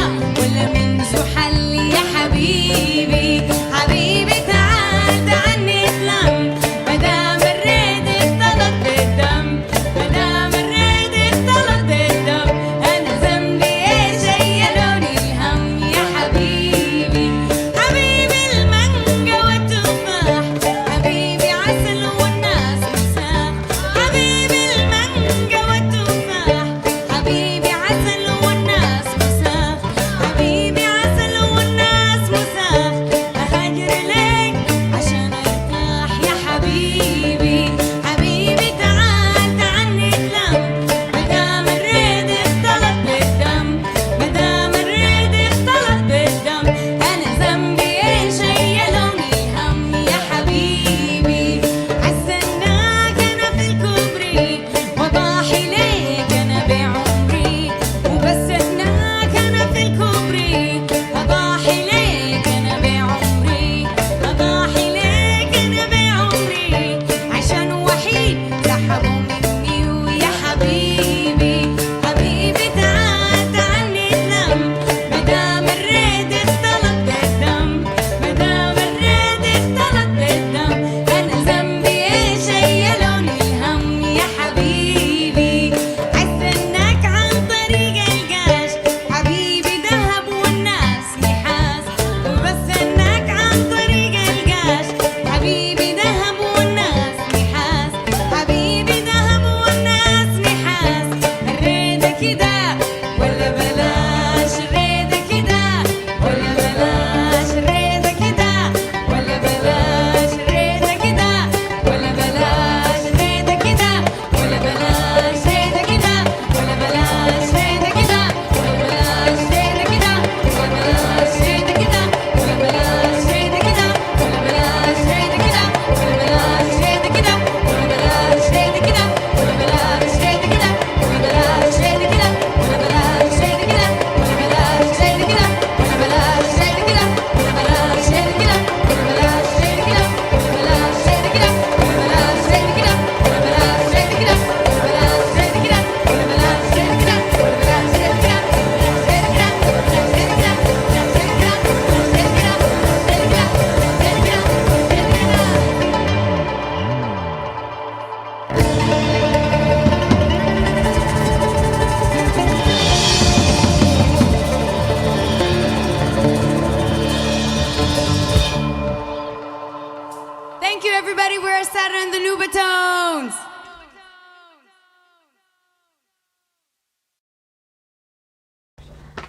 [SPEAKER 15] Thank you, everybody. We're Alsarah the Nubatones.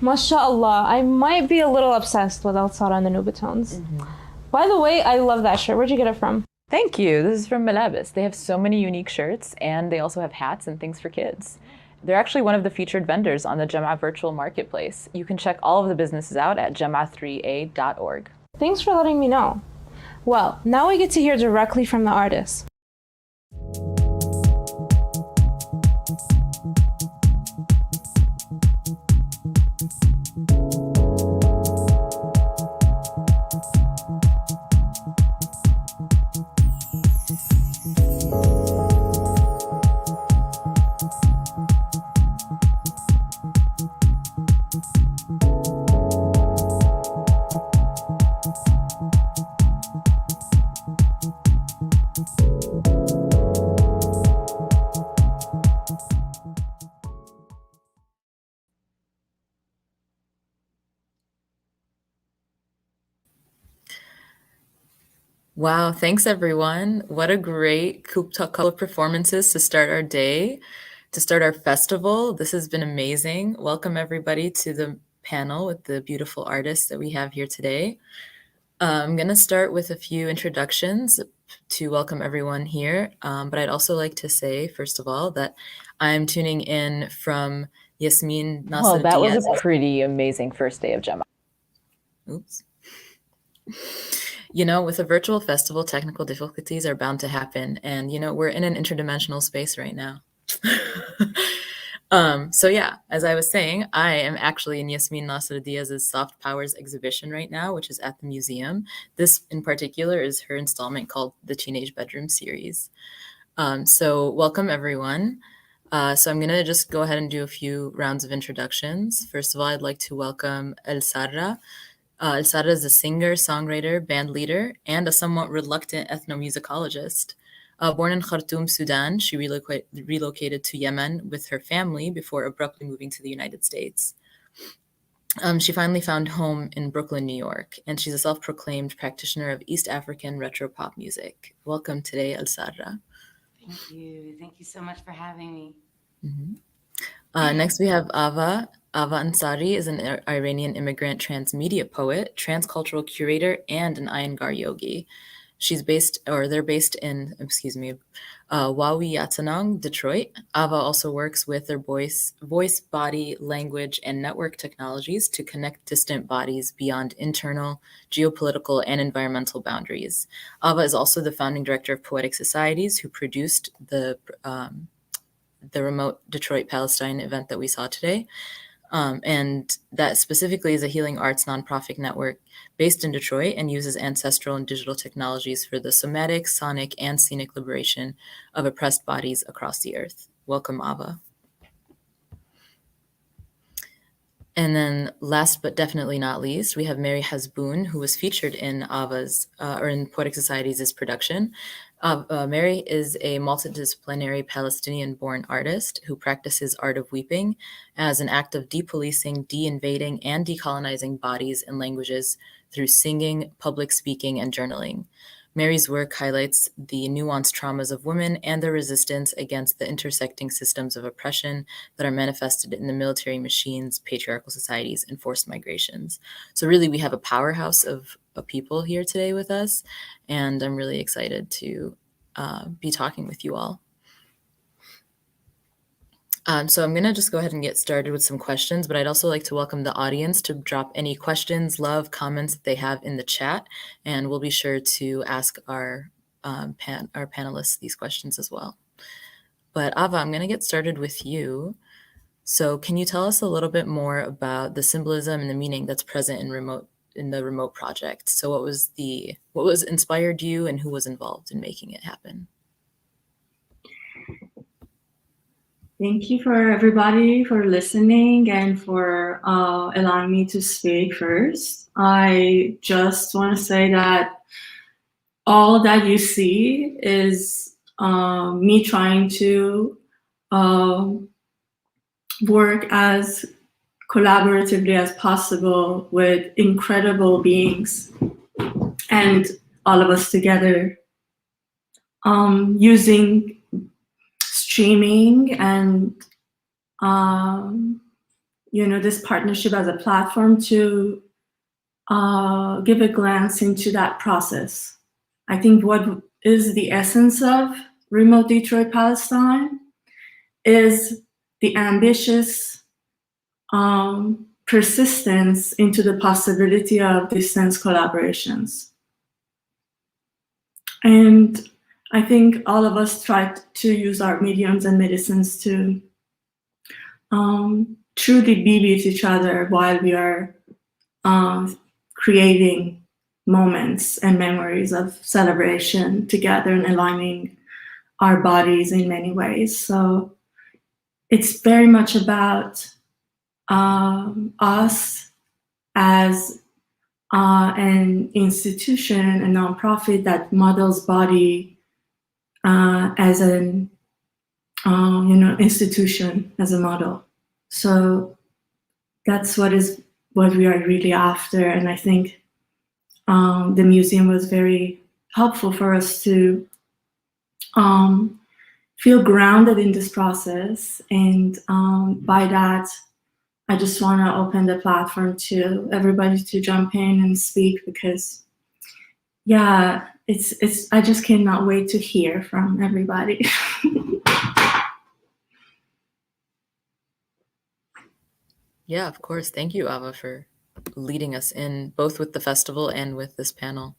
[SPEAKER 4] MashaAllah, I might be a little obsessed with Alsarah and the Nubatones. By the way, I love that shirt. Where'd you get it from?
[SPEAKER 2] Thank you. This is from Malabis. They have so many unique shirts, and they also have hats and things for kids. They're actually one of the featured vendors on the JAM3A virtual marketplace. You can check all of the businesses out at JAM3A.org.
[SPEAKER 4] Thanks for letting me know. Well, now we get to hear directly from the artist.
[SPEAKER 16] Wow, thanks everyone. What a great couple of performances to start our day, to start our festival. This has been amazing. Welcome everybody to the panel with the beautiful artists that we have here today. I'm going to start with a few introductions to welcome everyone here. But I'd also like to say, first of all, that I'm tuning in from Yasmin Nasser.
[SPEAKER 2] Well, that was a pretty amazing first day of JAM3A.
[SPEAKER 16] Oops. You know, with a virtual festival, technical difficulties are bound to happen. And, you know, we're in an interdimensional space right now. So yeah, as I was saying, I am actually in Yasmin Nasser Diaz's Soft Powers exhibition right now, which is at the museum. This in particular is her installment called the Teenage Bedroom Series. So welcome everyone. So I'm gonna just go ahead and do a few rounds of introductions. First of all, I'd like to welcome Alsarah. Alsarah is a singer, songwriter, band leader, and a somewhat reluctant ethnomusicologist. Born in Khartoum, Sudan, she relocated to Yemen with her family before abruptly moving to the United States. She finally found home in Brooklyn, New York, and she's a self-proclaimed practitioner of East African retro pop music. Welcome today, Alsarah.
[SPEAKER 15] Thank you. Thank you so much for having me.
[SPEAKER 16] Next, we have Ava. Ava Ansari is an Iranian immigrant transmedia poet, transcultural curator, and an Iyengar yogi. They're based in, Wawi-Yatanong, Detroit. Ava also works with their voice, body, language, and network technologies to connect distant bodies beyond internal, geopolitical, and environmental boundaries. Ava is also the founding director of Poetic Societies, who produced the remote Detroit-Palestine event that we saw today. And that specifically is a healing arts nonprofit network based in Detroit and uses ancestral and digital technologies for the somatic, sonic, and scenic liberation of oppressed bodies across the earth. Welcome, Ava. And then last but definitely not least, we have Mary Hasboun, who was featured in Ava's, or in Poetic Societies' production. Mary is a multidisciplinary Palestinian-born artist who practices art of weeping as an act of depolicing, de-invading, and decolonizing bodies and languages through singing, public speaking, and journaling. Mary's work highlights the nuanced traumas of women and their resistance against the intersecting systems of oppression that are manifested in the military machines, patriarchal societies, and forced migrations. So really, we have a powerhouse of people here today with us, and I'm really excited to be talking with you all. So I'm going to just go ahead and get started with some questions, but I'd also like to welcome the audience to drop any questions, love, comments that they have in the chat, and we'll be sure to ask our panelists these questions as well. But Ava, I'm going to get started with you. So can you tell us a little bit more about the symbolism and the meaning that's present in the remote project? So what was inspired you, and who was involved in making it happen?
[SPEAKER 17] Thank you for everybody for listening and for allowing me to speak first. I just want to say that all that you see is me trying to work as collaboratively as possible with incredible beings and all of us together using streaming and this partnership as a platform to give a glance into that process. I think what is the essence of Remote Detroit-Palestine is the ambitious persistence into the possibility of distance collaborations. And I think all of us try to use our mediums and medicines to truly be with each other while we are creating moments and memories of celebration together and aligning our bodies in many ways. So it's very much about us as an institution, a nonprofit that models body as an institution, as a model. So that's what we are really after, and I think the museum was very helpful for us to feel grounded in this process, and by that, I just want to open the platform to everybody to jump in and speak, because yeah, it's I just cannot wait to hear from everybody.
[SPEAKER 16] Yeah, of course. Thank you, Ava, for leading us in both with the festival and with this panel.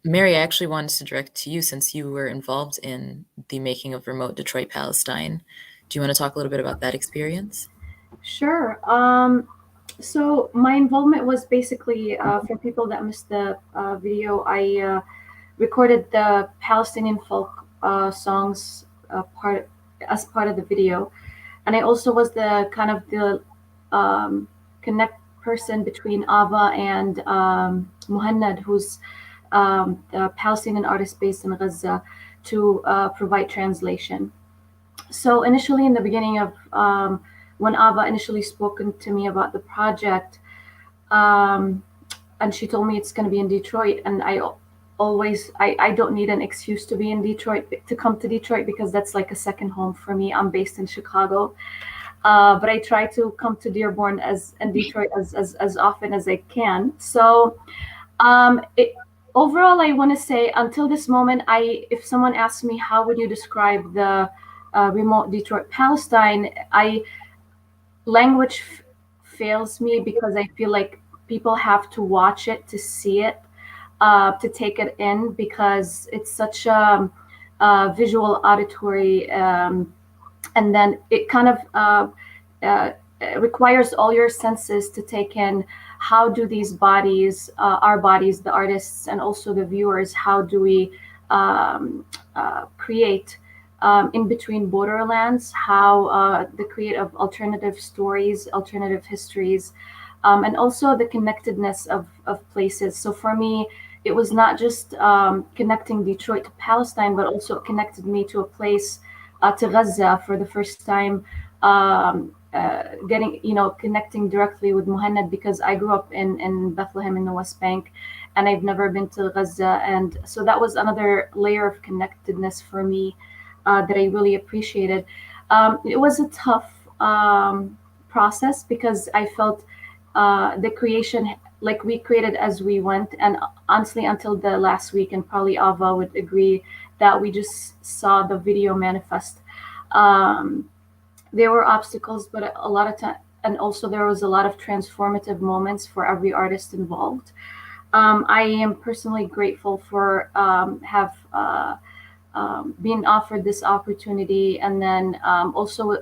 [SPEAKER 16] Mary, I actually wanted to direct to you, since you were involved in the making of Remote Detroit-Palestine. Do you want to talk a little bit about that experience?
[SPEAKER 18] Sure. So my involvement was basically, for people that missed the video, I recorded the Palestinian folk songs as part of the video. And I also was the kind of the connect person between Ava and Muhannad, who's the Palestinian artist based in Gaza, to provide translation. So initially, in the beginning of when Ava initially spoken to me about the project, and she told me it's going to be in Detroit, and I don't need an excuse to be in Detroit, to come to Detroit, because that's like a second home for me. I'm based in Chicago, but I try to come to Dearborn and Detroit as often as I can. So overall, I want to say, until this moment, if someone asks me how would you describe the Remote Detroit-Palestine, language fails me, because I feel like people have to watch it to see it, to take it in, because it's such a visual, auditory, and then it kind of requires all your senses to take in. How do these bodies, our bodies, the artists, and also the viewers, how do we create in between borderlands, how the creative alternative stories, alternative histories, and also the connectedness of places. So for me, it was not just connecting Detroit to Palestine, but also it connected me to a place, to Gaza for the first time, connecting directly with Muhannad, because I grew up in Bethlehem in the West Bank, and I've never been to Gaza. And so that was another layer of connectedness for me that I really appreciated. It was a tough process, because I felt the creation, like we created as we went. And honestly, until the last week, and probably Ava would agree, that we just saw the video manifest. There were obstacles, but a lot of time, and also there was a lot of transformative moments for every artist involved. I am personally grateful for being offered this opportunity, and then also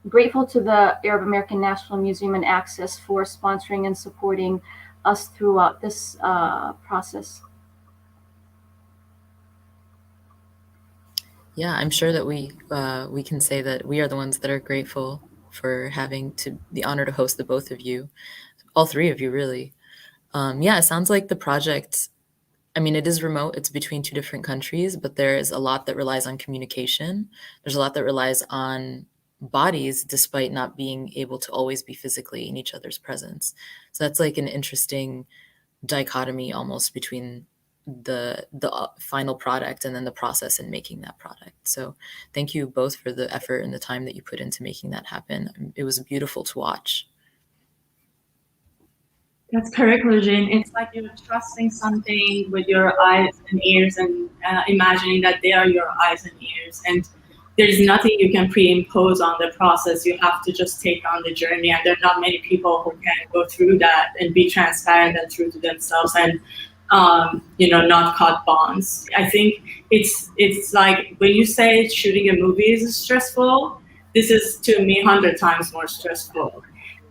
[SPEAKER 18] grateful to the Arab American National Museum and Access for sponsoring and supporting us throughout this process.
[SPEAKER 16] Yeah, I'm sure that we can say that we are the ones that are grateful for having the honor to host the both of you, all three of you, really. Yeah, it sounds like the project, I mean, it is remote. It's between two different countries, but there is a lot that relies on communication. There's a lot that relies on bodies, despite not being able to always be physically in each other's presence. So that's like an interesting dichotomy almost between the final product and then the process in making that product. So thank you both for the effort and the time that you put into making that happen. It was beautiful to watch.
[SPEAKER 17] That's correct, Regine. It's like you're trusting something with your eyes and ears and imagining that they are your eyes and ears. And there's nothing you can pre-impose on the process. You have to just take on the journey. And there are not many people who can go through that and be transparent and true to themselves and, not cut bonds. I think it's like when you say shooting a movie is stressful, this is to me 100 times more stressful.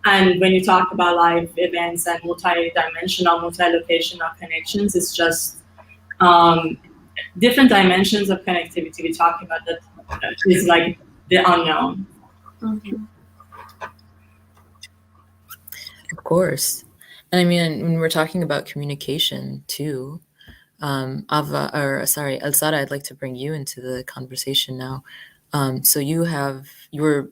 [SPEAKER 17] And when you talk about live events and multi-dimensional, multi-locational connections, it's just different dimensions of connectivity we talk about that is like the unknown.
[SPEAKER 18] Mm-hmm.
[SPEAKER 16] Of course. And I mean, when we're talking about communication too, Alsarah, I'd like to bring you into the conversation now. So you were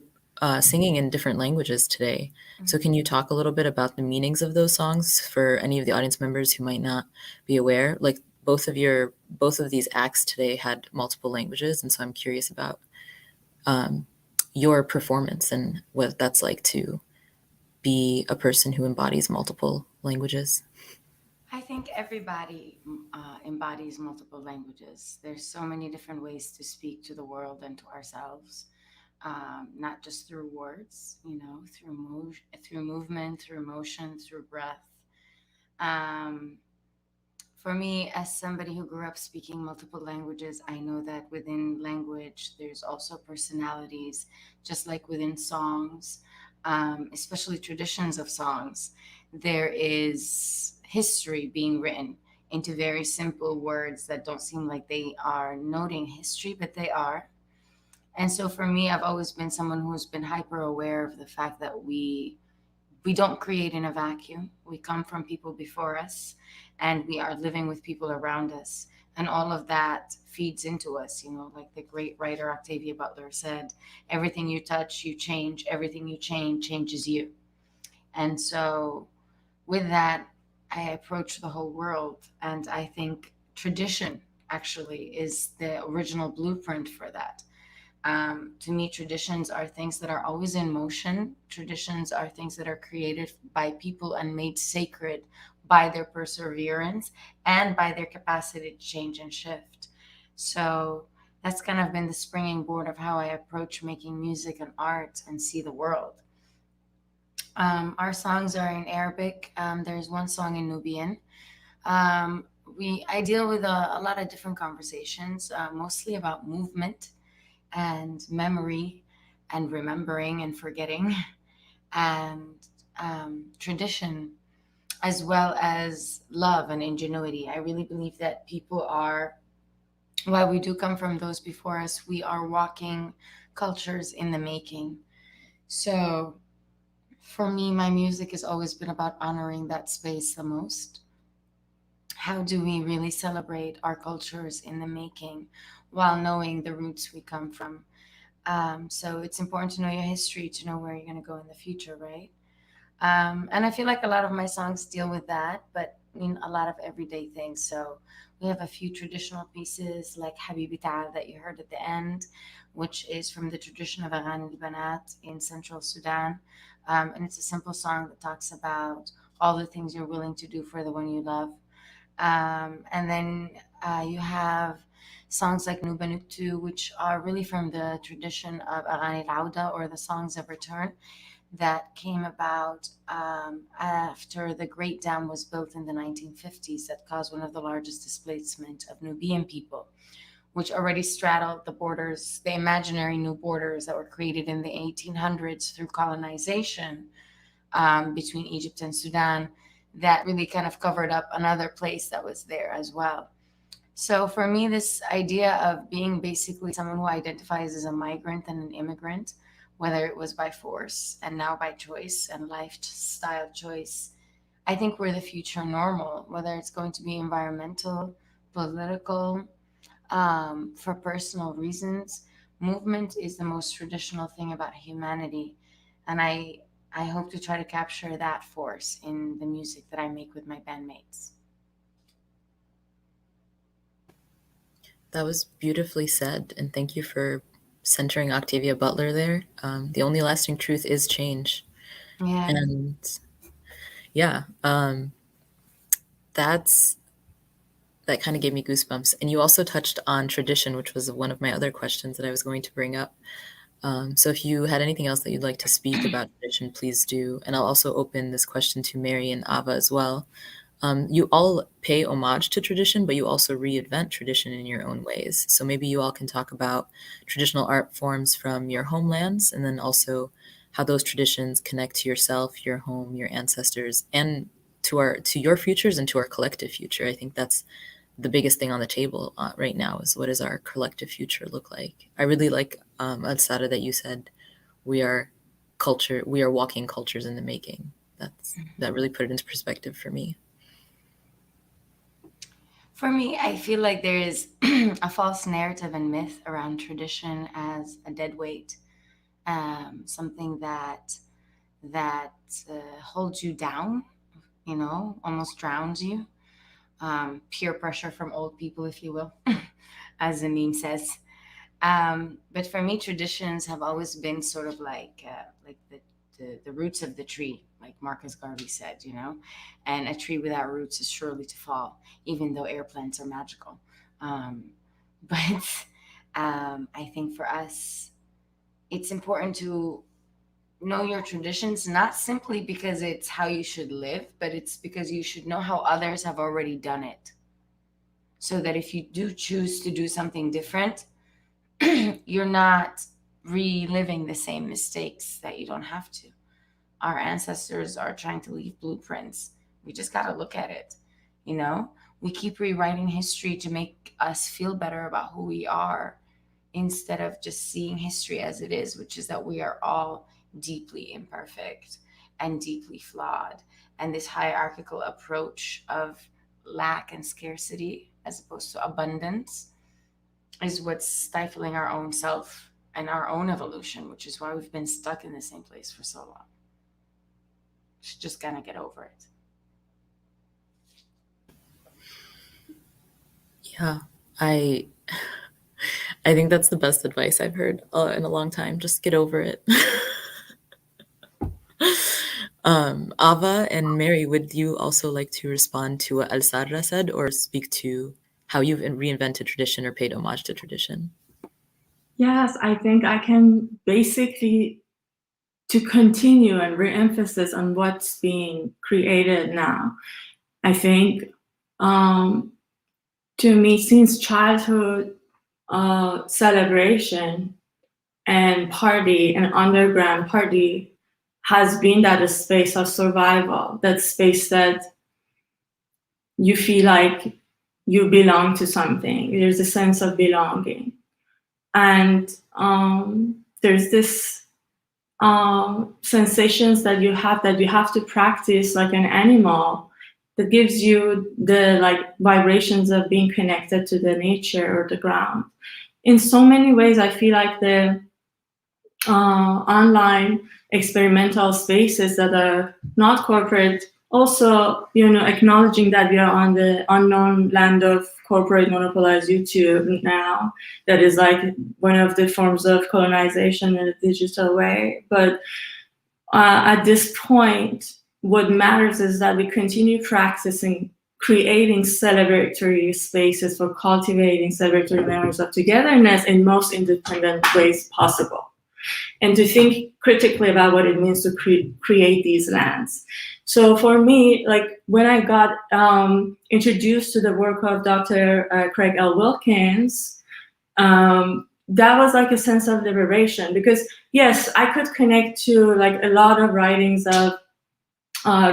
[SPEAKER 16] singing in different languages today. So can you talk a little bit about the meanings of those songs for any of the audience members who might not be aware? Like both of these acts today had multiple languages, and so I'm curious about your performance and what that's like to be a person who embodies multiple languages.
[SPEAKER 15] I think everybody embodies multiple languages. There's so many different ways to speak to the world and to ourselves. Not just through words, through movement, through emotion, through breath. For me, as somebody who grew up speaking multiple languages, I know that within language, there's also personalities, just like within songs, especially traditions of songs. There is history being written into very simple words that don't seem like they are noting history, but they are. And so for me, I've always been someone who's been hyper aware of the fact that we don't create in a vacuum. We come from people before us, and we are living with people around us. And all of that feeds into us, like the great writer Octavia Butler said, everything you touch, you change. Everything you change changes you. And so with that, I approach the whole world. And I think tradition actually is the original blueprint for that. To me, traditions are things that are always in motion. Traditions are things that are created by people and made sacred by their perseverance and by their capacity to change and shift. So that's kind of been the springing board of how I approach making music and art and see the world. Our songs are in Arabic. There's one song in Nubian. I deal with a lot of different conversations, mostly about movement and memory and remembering and forgetting and tradition, as well as love and ingenuity. I really believe that people are, while we do come from those before us, we are walking cultures in the making. So for me, my music has always been about honoring that space the most. How do we really celebrate our cultures in the making while knowing the roots we come from? So it's important to know your history to know where you're going to go in the future, right? And I feel like a lot of my songs deal with that, but a lot of everyday things. So we have a few traditional pieces like Habibi Ta'al that you heard at the end, which is from the tradition of Aghan al-Banat in Central Sudan. And it's a simple song that talks about all the things you're willing to do for the one you love. And then you have songs like REMOooOTE, which are really from the tradition of Aghani al-Awda, or the songs of return, that came about after the Great Dam was built in the 1950s that caused one of the largest displacement of Nubian people, which already straddled the borders, the imaginary new borders that were created in the 1800s through colonization between Egypt and Sudan, that really kind of covered up another place that was there as well. So for me, this idea of being basically someone who identifies as a migrant and an immigrant, whether it was by force and now by choice and lifestyle choice, I think we're the future normal, whether it's going to be environmental, political, for personal reasons. Movement is the most traditional thing about humanity. And I hope to try to capture that force in the music that I make with my bandmates.
[SPEAKER 16] That was beautifully said, and thank you for centering Octavia Butler there. The only lasting truth is change.
[SPEAKER 15] Yeah.
[SPEAKER 16] And yeah, that kind of gave me goosebumps. And you also touched on tradition, which was one of my other questions that I was going to bring up. So if you had anything else that you'd like to speak about tradition, please do. And I'll also open this question to Mary and Ava as well. You all pay homage to tradition, but you also reinvent tradition in your own ways. So maybe you all can talk about traditional art forms from your homelands, and then also how those traditions connect to yourself, your home, your ancestors, and to your futures and to our collective future. I think that's the biggest thing on the table right now, is what does our collective future look like? I really like, Alsarah, that you said we are walking cultures in the making. That really put it into perspective for me.
[SPEAKER 15] For me, I feel like there is a false narrative and myth around tradition as a dead weight, something that holds you down, almost drowns you. Peer pressure from old people, if you will, as the meme says. But for me, traditions have always been sort of like the roots of the tree, like Marcus Garvey said, and a tree without roots is surely to fall, even though air plants are magical. But I think for us, it's important to know your traditions, not simply because it's how you should live, but it's because you should know how others have already done it. So that if you do choose to do something different, you're not reliving the same mistakes that you don't have to. Our ancestors are trying to leave blueprints. We just got to look at it. We keep rewriting history to make us feel better about who we are, instead of just seeing history as it is, which is that we are all deeply imperfect and deeply flawed. And this hierarchical approach of lack and scarcity as opposed to abundance is what's stifling our own self and our own evolution, which is why we've been stuck in the same place for so long. Just gonna get over it.
[SPEAKER 16] Yeah, I think that's the best advice I've heard in a long time. Just get over it. Ava and Mary, would you also like to respond to what Alsarah said, or speak to how you've reinvented tradition or paid homage to tradition?
[SPEAKER 17] Yes, I think I can basically to continue and re-emphasis on what's being created now. I think to me, since childhood, celebration and party and underground party has been that space of survival, that space that you feel like you belong to something. There's a sense of belonging. And there's this sensations that you have to practice like an animal, that gives you the vibrations of being connected to the nature or the ground. In so many ways, I feel like the online experimental spaces that are not corporate, also, acknowledging that we are on the unknown land of corporate monopolized YouTube now, that is like one of the forms of colonization in a digital way. But at this point, what matters is that we continue practicing creating celebratory spaces for cultivating celebratory memories of togetherness in most independent ways possible, and to think critically about what it means to create these lands. So for me, when I got introduced to the work of Dr. Craig L. Wilkins, that was like a sense of liberation, because yes, I could connect to a lot of writings of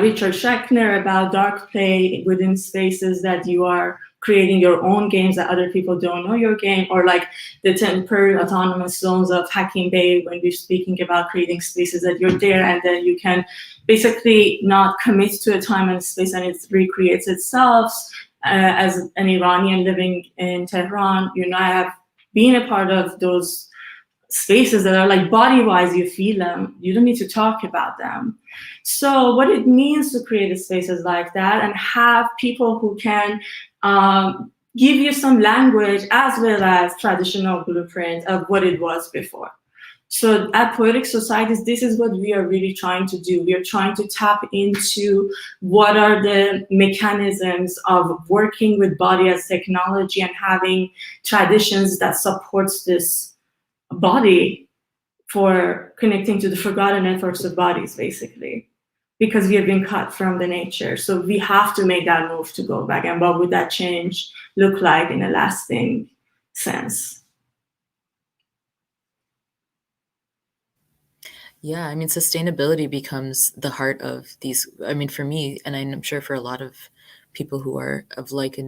[SPEAKER 17] Richard Schechner about dark play within spaces, that you are creating your own games that other people don't know your game, or the temporary autonomous zones of Hacking Bay, when we're speaking about creating spaces that you're there and then you can basically not commit to a time and space and it recreates itself. As an Iranian living in Tehran, I have been a part of those spaces that are body-wise, you feel them, you don't need to talk about them. So what it means to create spaces like that and have people who can give you some language as well as traditional blueprint of what it was before. So at Poetic Societies, this is what we are really trying to do. We are trying to tap into what are the mechanisms of working with body as technology and having traditions that supports this body for connecting to the forgotten networks of bodies, basically, because we have been cut from the nature. So we have to make that move to go back. And what would that change look like in a lasting sense?
[SPEAKER 16] Yeah, I mean, sustainability becomes the heart of these. I mean, for me, and I'm sure for a lot of people who are of like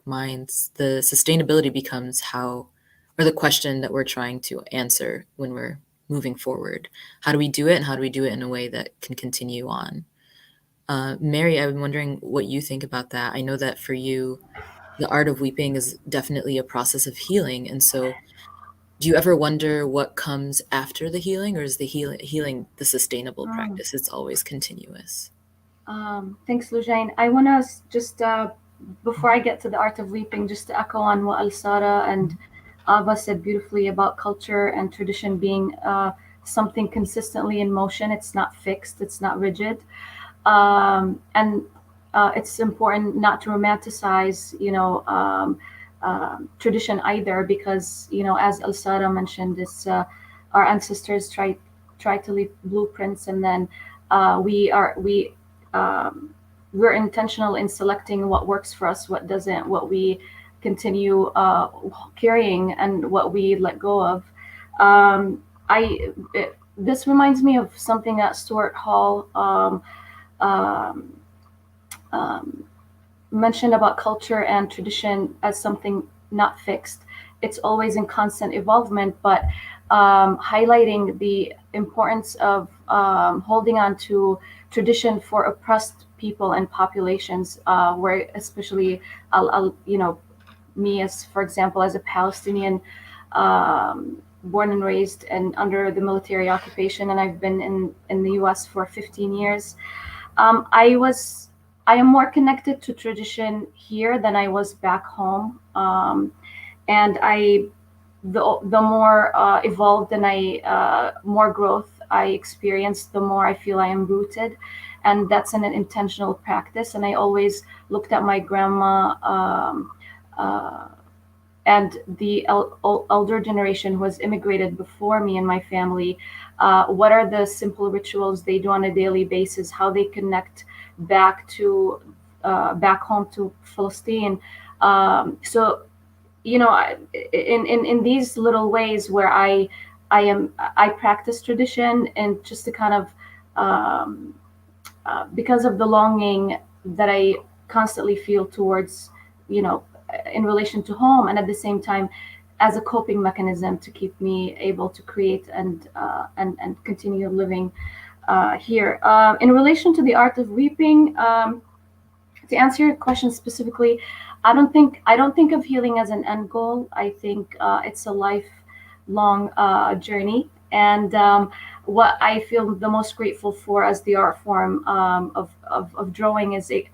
[SPEAKER 16] minds, the sustainability becomes how, or the question that we're trying to answer when we're moving forward. How do we do it, and how do we do it in a way that can continue on? Mary, I'm wondering what you think about that. I know that for you, the art of weeping is definitely a process of healing, and so do you ever wonder what comes after the healing, or is the healing the sustainable practice? It's always continuous.
[SPEAKER 18] Thanks, Lujane. I want to just, before I get to the art of weeping, just to echo on what Alsarah and Ava said beautifully about culture and tradition being something consistently in motion. It's not fixed, it's not rigid. And it's important not to romanticize, tradition either, because, as Alsarah mentioned, this our ancestors try to leave blueprints, and then we're intentional in selecting what works for us, what doesn't, what we continue carrying, and what we let go of. This reminds me of something that Stuart Hall mentioned about culture and tradition as something not fixed. It's always in constant evolvement, but highlighting the importance of holding on to tradition for oppressed people and populations, where especially, me as, for example, as a Palestinian, born and raised and under the military occupation, and I've been in the U.S. for 15 years. I am more connected to tradition here than I was back home, and the more evolved and more growth I experienced, the more I feel I am rooted, and that's an intentional practice. And I always looked at my grandma and the elder generation who has immigrated before me and my family. What are the simple rituals they do on a daily basis? How they connect back home to Palestine. So, in these little ways where I practice tradition, and just to kind of because of the longing that I constantly feel towards, in relation to home, and at the same time as a coping mechanism to keep me able to create and continue living here. In relation to the art of weeping, to answer your question specifically, I don't think of healing as an end goal. I think it's a lifelong journey, and what I feel the most grateful for as the art form of drawing is it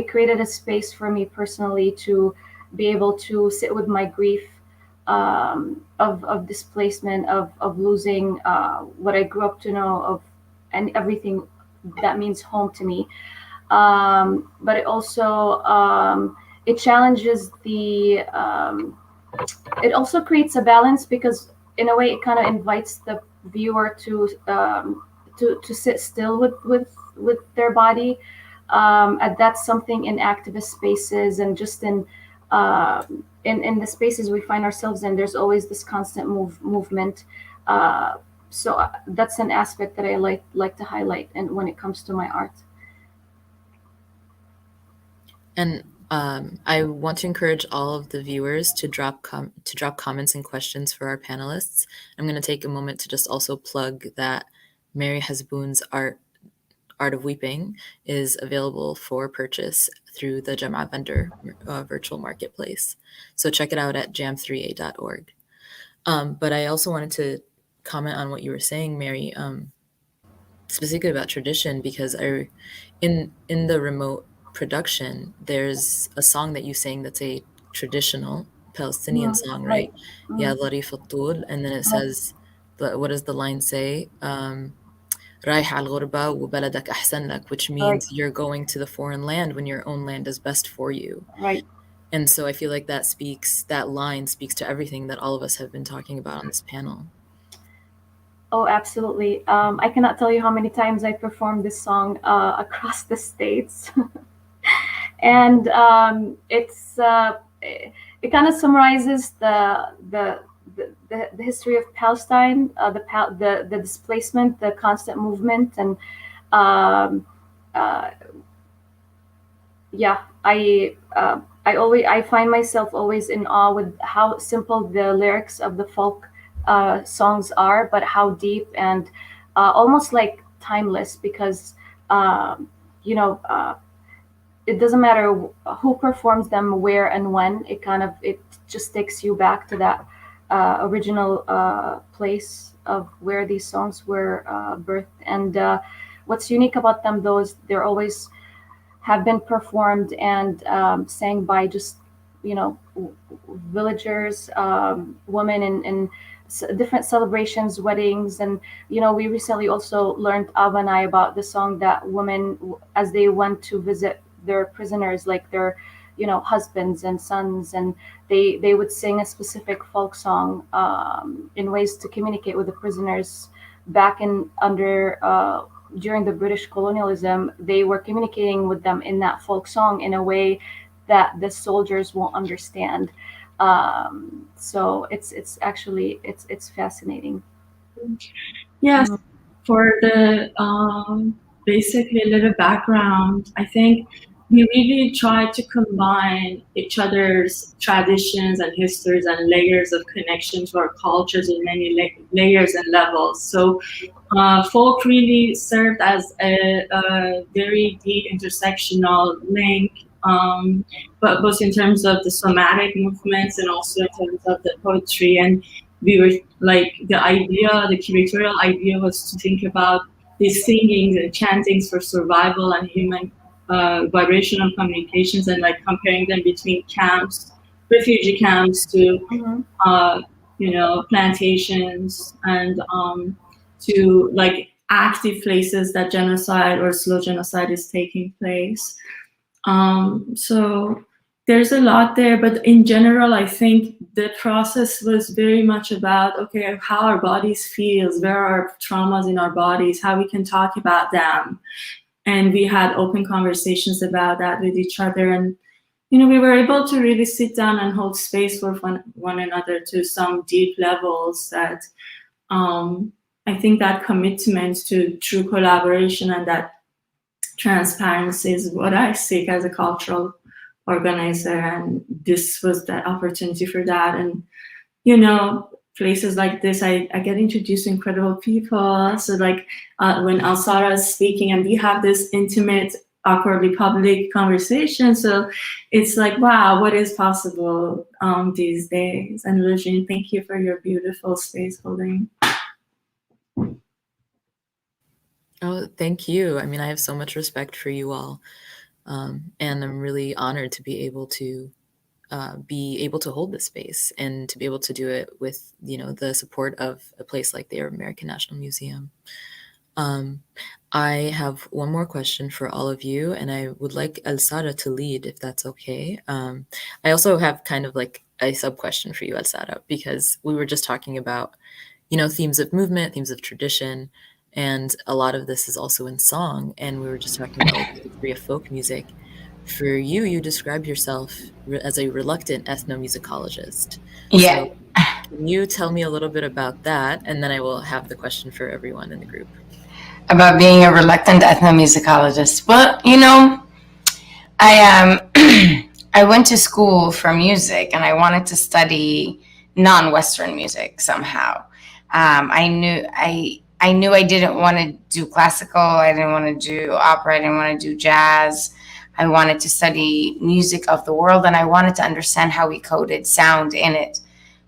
[SPEAKER 18] created a space for me personally to be able to sit with my grief of displacement, of losing what I grew up to know, and everything that means home to me. But it also it challenges it also creates a balance, because in a way it kind of invites the viewer to sit still with their body. And that's something in activist spaces, and just in the spaces we find ourselves in, there's always this constant movement. So that's an aspect that I like to highlight, and when it comes to my art.
[SPEAKER 16] And I want to encourage all of the viewers to drop comments and questions for our panelists. I'm going to take a moment to just also plug that Mary Hasboon's art of Weeping is available for purchase through the JAM3A vendor virtual marketplace. So check it out at jam3a.org. But I also wanted to comment on what you were saying, Mary, specifically about tradition, because in the remote production, there's a song that you sang that's a traditional Palestinian song, right? Ya Dharif al-Tul, and then it says, what does the line say? رايح على الغربة وبلدك أحسن لك, which means you're going to the foreign land when your own land is best for you.
[SPEAKER 18] Right.
[SPEAKER 16] And so I feel like that line speaks to everything that all of us have been talking about on this panel.
[SPEAKER 18] Oh, absolutely. I cannot tell you how many times I performed this song across the states. And it kind of summarizes the history of Palestine, the displacement, the constant movement, and I find myself always in awe with how simple the lyrics of the folk songs are, but how deep and almost like timeless, because it doesn't matter who performs them, where and when. It just takes you back to that original place of where these songs were birthed. And what's unique about them, though, is they're always have been performed and sang by just villagers, women in different celebrations, weddings. And we recently also learned, Ava and I, about the song that women, as they went to visit their prisoners, like their husbands and sons, and they would sing a specific folk song in ways to communicate with the prisoners back during the British colonialism. They were communicating with them in that folk song in a way that the soldiers won't understand. So it's actually fascinating.
[SPEAKER 17] Yes, for the basically a little background, I think we really try to combine each other's traditions and histories and layers of connection to our cultures in many layers and levels. So folk really served as a very deep intersectional link, but both in terms of the somatic movements and also in terms of the poetry. And we were like, the curatorial idea was to think about these singings and chantings for survival and human vibrational communications, and like comparing them between camps, refugee camps, to plantations, and to like active places that genocide or slow genocide is taking place. So there's a lot there, but in general, I think the process was very much about, okay, how our bodies feels, where are traumas in our bodies, how we can talk about them. And we had open conversations about that with each other. And, we were able to really sit down and hold space for one another to some deep levels that I think that commitment to true collaboration and that transparency is what I seek as a cultural organizer. And this was the opportunity for that. And, places like this, I get introduced to incredible people. So like when Alsarah is speaking and we have this intimate, awkwardly public conversation. So it's like, wow, what is possible these days? And Lujin, thank you for your beautiful space holding.
[SPEAKER 16] Oh, thank you. I mean, I have so much respect for you all. And I'm really honored to be able to hold this space and to be able to do it with, the support of a place like the Arab American National Museum. I have one more question for all of you, and I would like Alsarah to lead, if that's okay. I also have kind of like a sub-question for you, Alsarah, because we were just talking about, themes of movement, themes of tradition, and a lot of this is also in song, and we were just talking about like, the history of folk music. For you, you describe yourself as a reluctant ethnomusicologist.
[SPEAKER 15] Yeah.
[SPEAKER 16] So can you tell me a little bit about that? And then I will have the question for everyone in the group.
[SPEAKER 15] About being a reluctant ethnomusicologist. Well, I went to school for music and I wanted to study non-Western music somehow. I knew I didn't want to do classical. I didn't want to do opera. I didn't want to do jazz. I wanted to study music of the world, and I wanted to understand how we coded sound in it.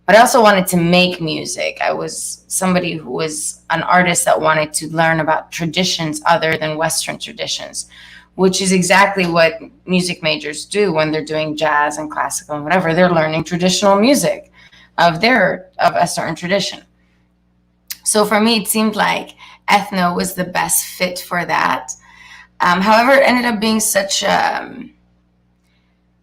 [SPEAKER 15] But I also wanted to make music. I was somebody who was an artist that wanted to learn about traditions other than Western traditions, which is exactly what music majors do when they're doing jazz and classical and whatever. They're learning traditional music of a certain tradition. So for me, it seemed like ethno was the best fit for that. However, it ended up being such a,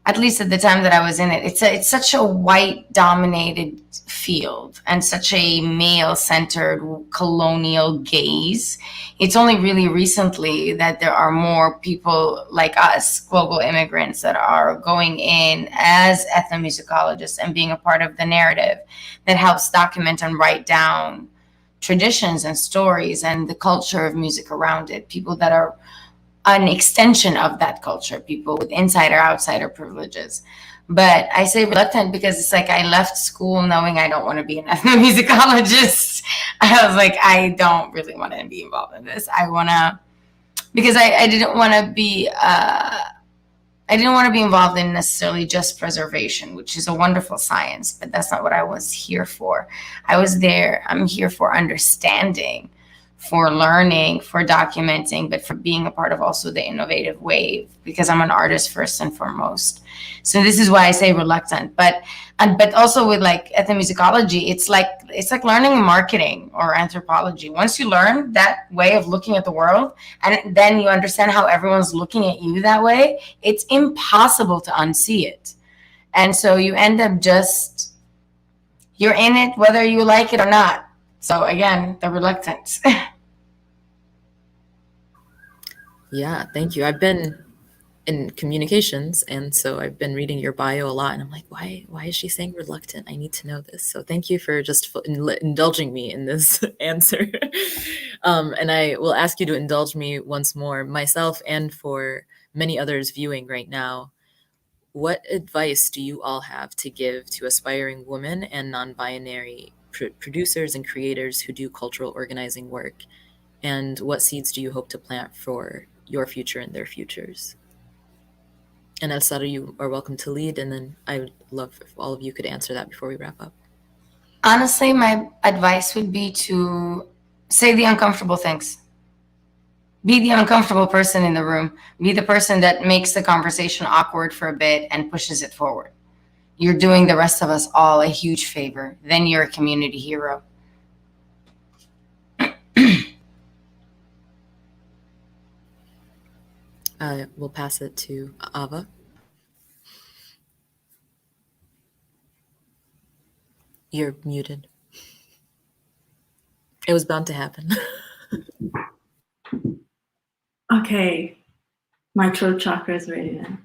[SPEAKER 15] at least at the time that I was in it, it's such a white-dominated field and such a male-centered colonial gaze. It's only really recently that there are more people like us, global immigrants, that are going in as ethnomusicologists and being a part of the narrative that helps document and write down traditions and stories and the culture of music around it. People that are an extension of that culture, people with insider, outsider privileges. But I say reluctant because it's like I left school knowing I don't want to be an ethnomusicologist. I was like, I don't really want to be involved in this. I want to, because I didn't want to be, I didn't want to be involved in necessarily just preservation, which is a wonderful science, but that's not what I was here for. I'm here for understanding, for learning, for documenting, but for being a part of also the innovative wave, because I'm an artist first and foremost. So this is why I say reluctant, but also with like ethnomusicology, it's like learning marketing or anthropology. Once you learn that way of looking at the world, and then you understand how everyone's looking at you that way, it's impossible to unsee it. And so you end up you're in it whether you like it or not. So again, the reluctance.
[SPEAKER 16] Yeah, thank you. I've been in communications, and so I've been reading your bio a lot, and I'm like, why is she saying reluctant? I need to know this. So thank you for just indulging me in this answer. And I will ask you to indulge me once more, myself and for many others viewing right now. What advice do you all have to give to aspiring women and non-binary producers and creators who do cultural organizing work? And what seeds do you hope to plant for your future and their futures? And Alsarah, you are welcome to lead, and then I would love if all of you could answer that before we wrap up.
[SPEAKER 15] Honestly, my advice would be to say the uncomfortable things. Be the uncomfortable person in the room. Be the person that makes the conversation awkward for a bit and pushes it forward. You're doing the rest of us all a huge favor. Then you're a community hero.
[SPEAKER 16] We'll pass it to Ava. You're muted. It was bound to happen.
[SPEAKER 17] Okay, my throat chakra is ready then.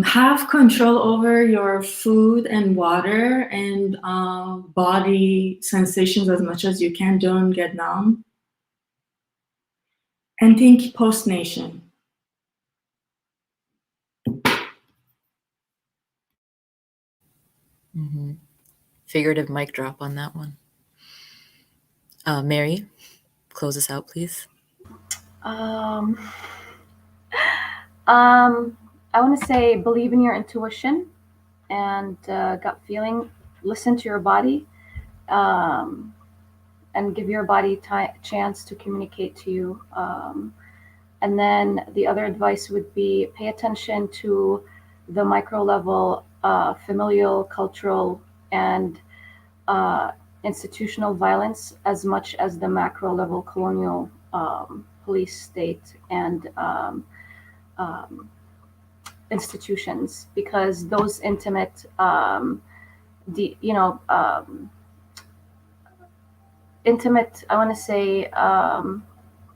[SPEAKER 17] Have control over your food and water and body sensations as much as you can. Don't get numb. And think post-nation.
[SPEAKER 16] Mm-hmm. Figurative mic drop on that one. Mary, close us out, please.
[SPEAKER 18] I want to say believe in your intuition and gut feeling. Listen to your body and give your body chance to communicate to you. And then the other advice would be pay attention to the micro level familial, cultural, and institutional violence as much as the macro level colonial police state and institutions, because those intimate, intimate, I want to say,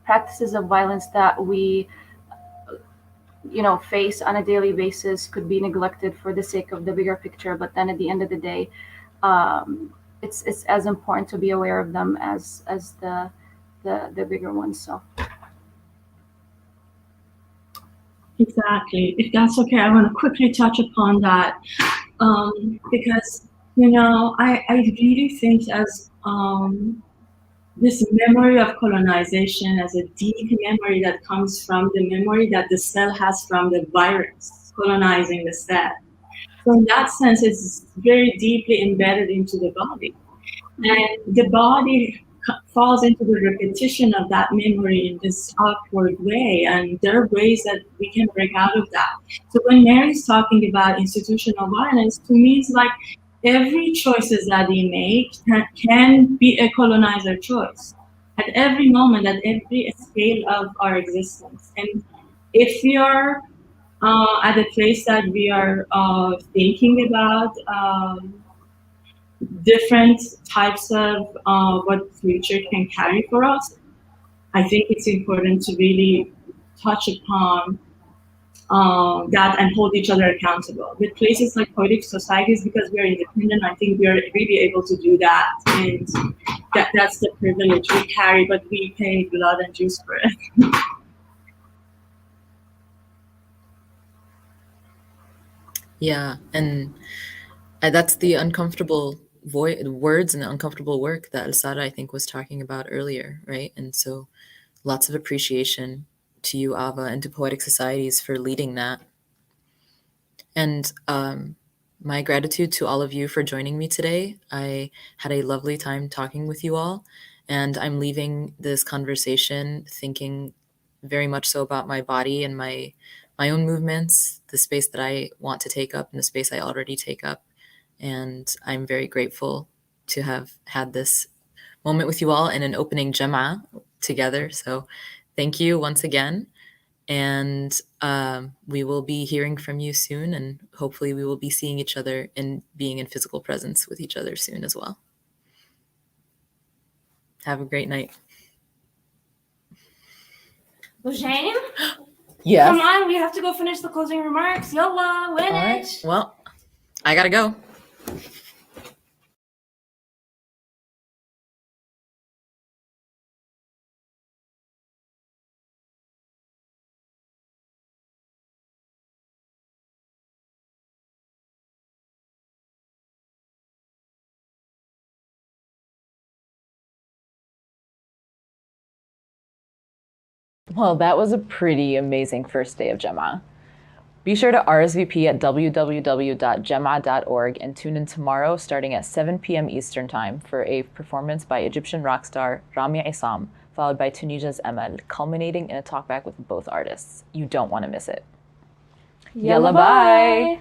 [SPEAKER 18] practices of violence that we, face on a daily basis could be neglected for the sake of the bigger picture. But then at the end of the day, it's as important to be aware of them as the bigger ones. So.
[SPEAKER 17] Exactly. If that's okay, I want to quickly touch upon that because, I really think as this memory of colonization as a deep memory that comes from the memory that the cell has from the virus colonizing the cell. So in that sense, it's very deeply embedded into the body. And the body falls into the repetition of that memory in this awkward way, and there are ways that we can break out of that. So when Mary's talking about institutional violence, to me it's like every choices that we make can be a colonizer choice at every moment, at every scale of our existence. And if we are at a place that we are thinking about different types of what future can carry for us, I think it's important to really touch upon that and hold each other accountable. With places like Poetic Societies, because we are independent, I think we are really able to do that, and that's the privilege we carry, but we pay blood and juice for it.
[SPEAKER 16] Yeah, and that's the uncomfortable words and the uncomfortable work that Alsarah, I think, was talking about earlier, right? And so lots of appreciation to you, Ava, and to Poetic Societies for leading that. And my gratitude to all of you for joining me today. I had a lovely time talking with you all, and I'm leaving this conversation thinking very much so about my body and my own movements, the space that I want to take up and the space I already take up. And I'm very grateful to have had this moment with you all in an opening JAM3A together. So thank you once again. And we will be hearing from you soon, and hopefully we will be seeing each other and being in physical presence with each other soon as well. Have a great night.
[SPEAKER 4] Jane?
[SPEAKER 16] Yes.
[SPEAKER 4] Come on, we have to go finish the closing remarks. Yalla, win
[SPEAKER 16] All
[SPEAKER 4] it.
[SPEAKER 16] right. Well, I gotta go. Well, that was a pretty amazing first day of JAM3A. Be sure to RSVP at www.jama.org and tune in tomorrow starting at 7 p.m. Eastern Time for a performance by Egyptian rock star Yaa, followed by Tunisia's Emel, culminating in a talkback with both artists. You don't want to miss it. Yalla, bye!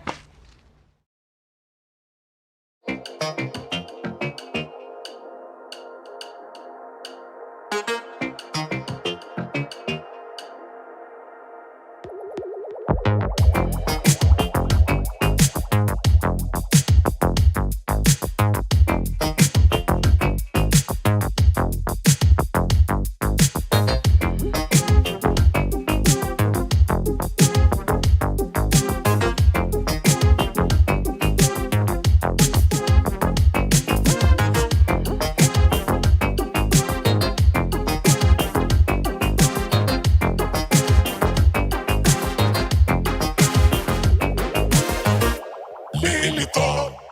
[SPEAKER 11] اللي طار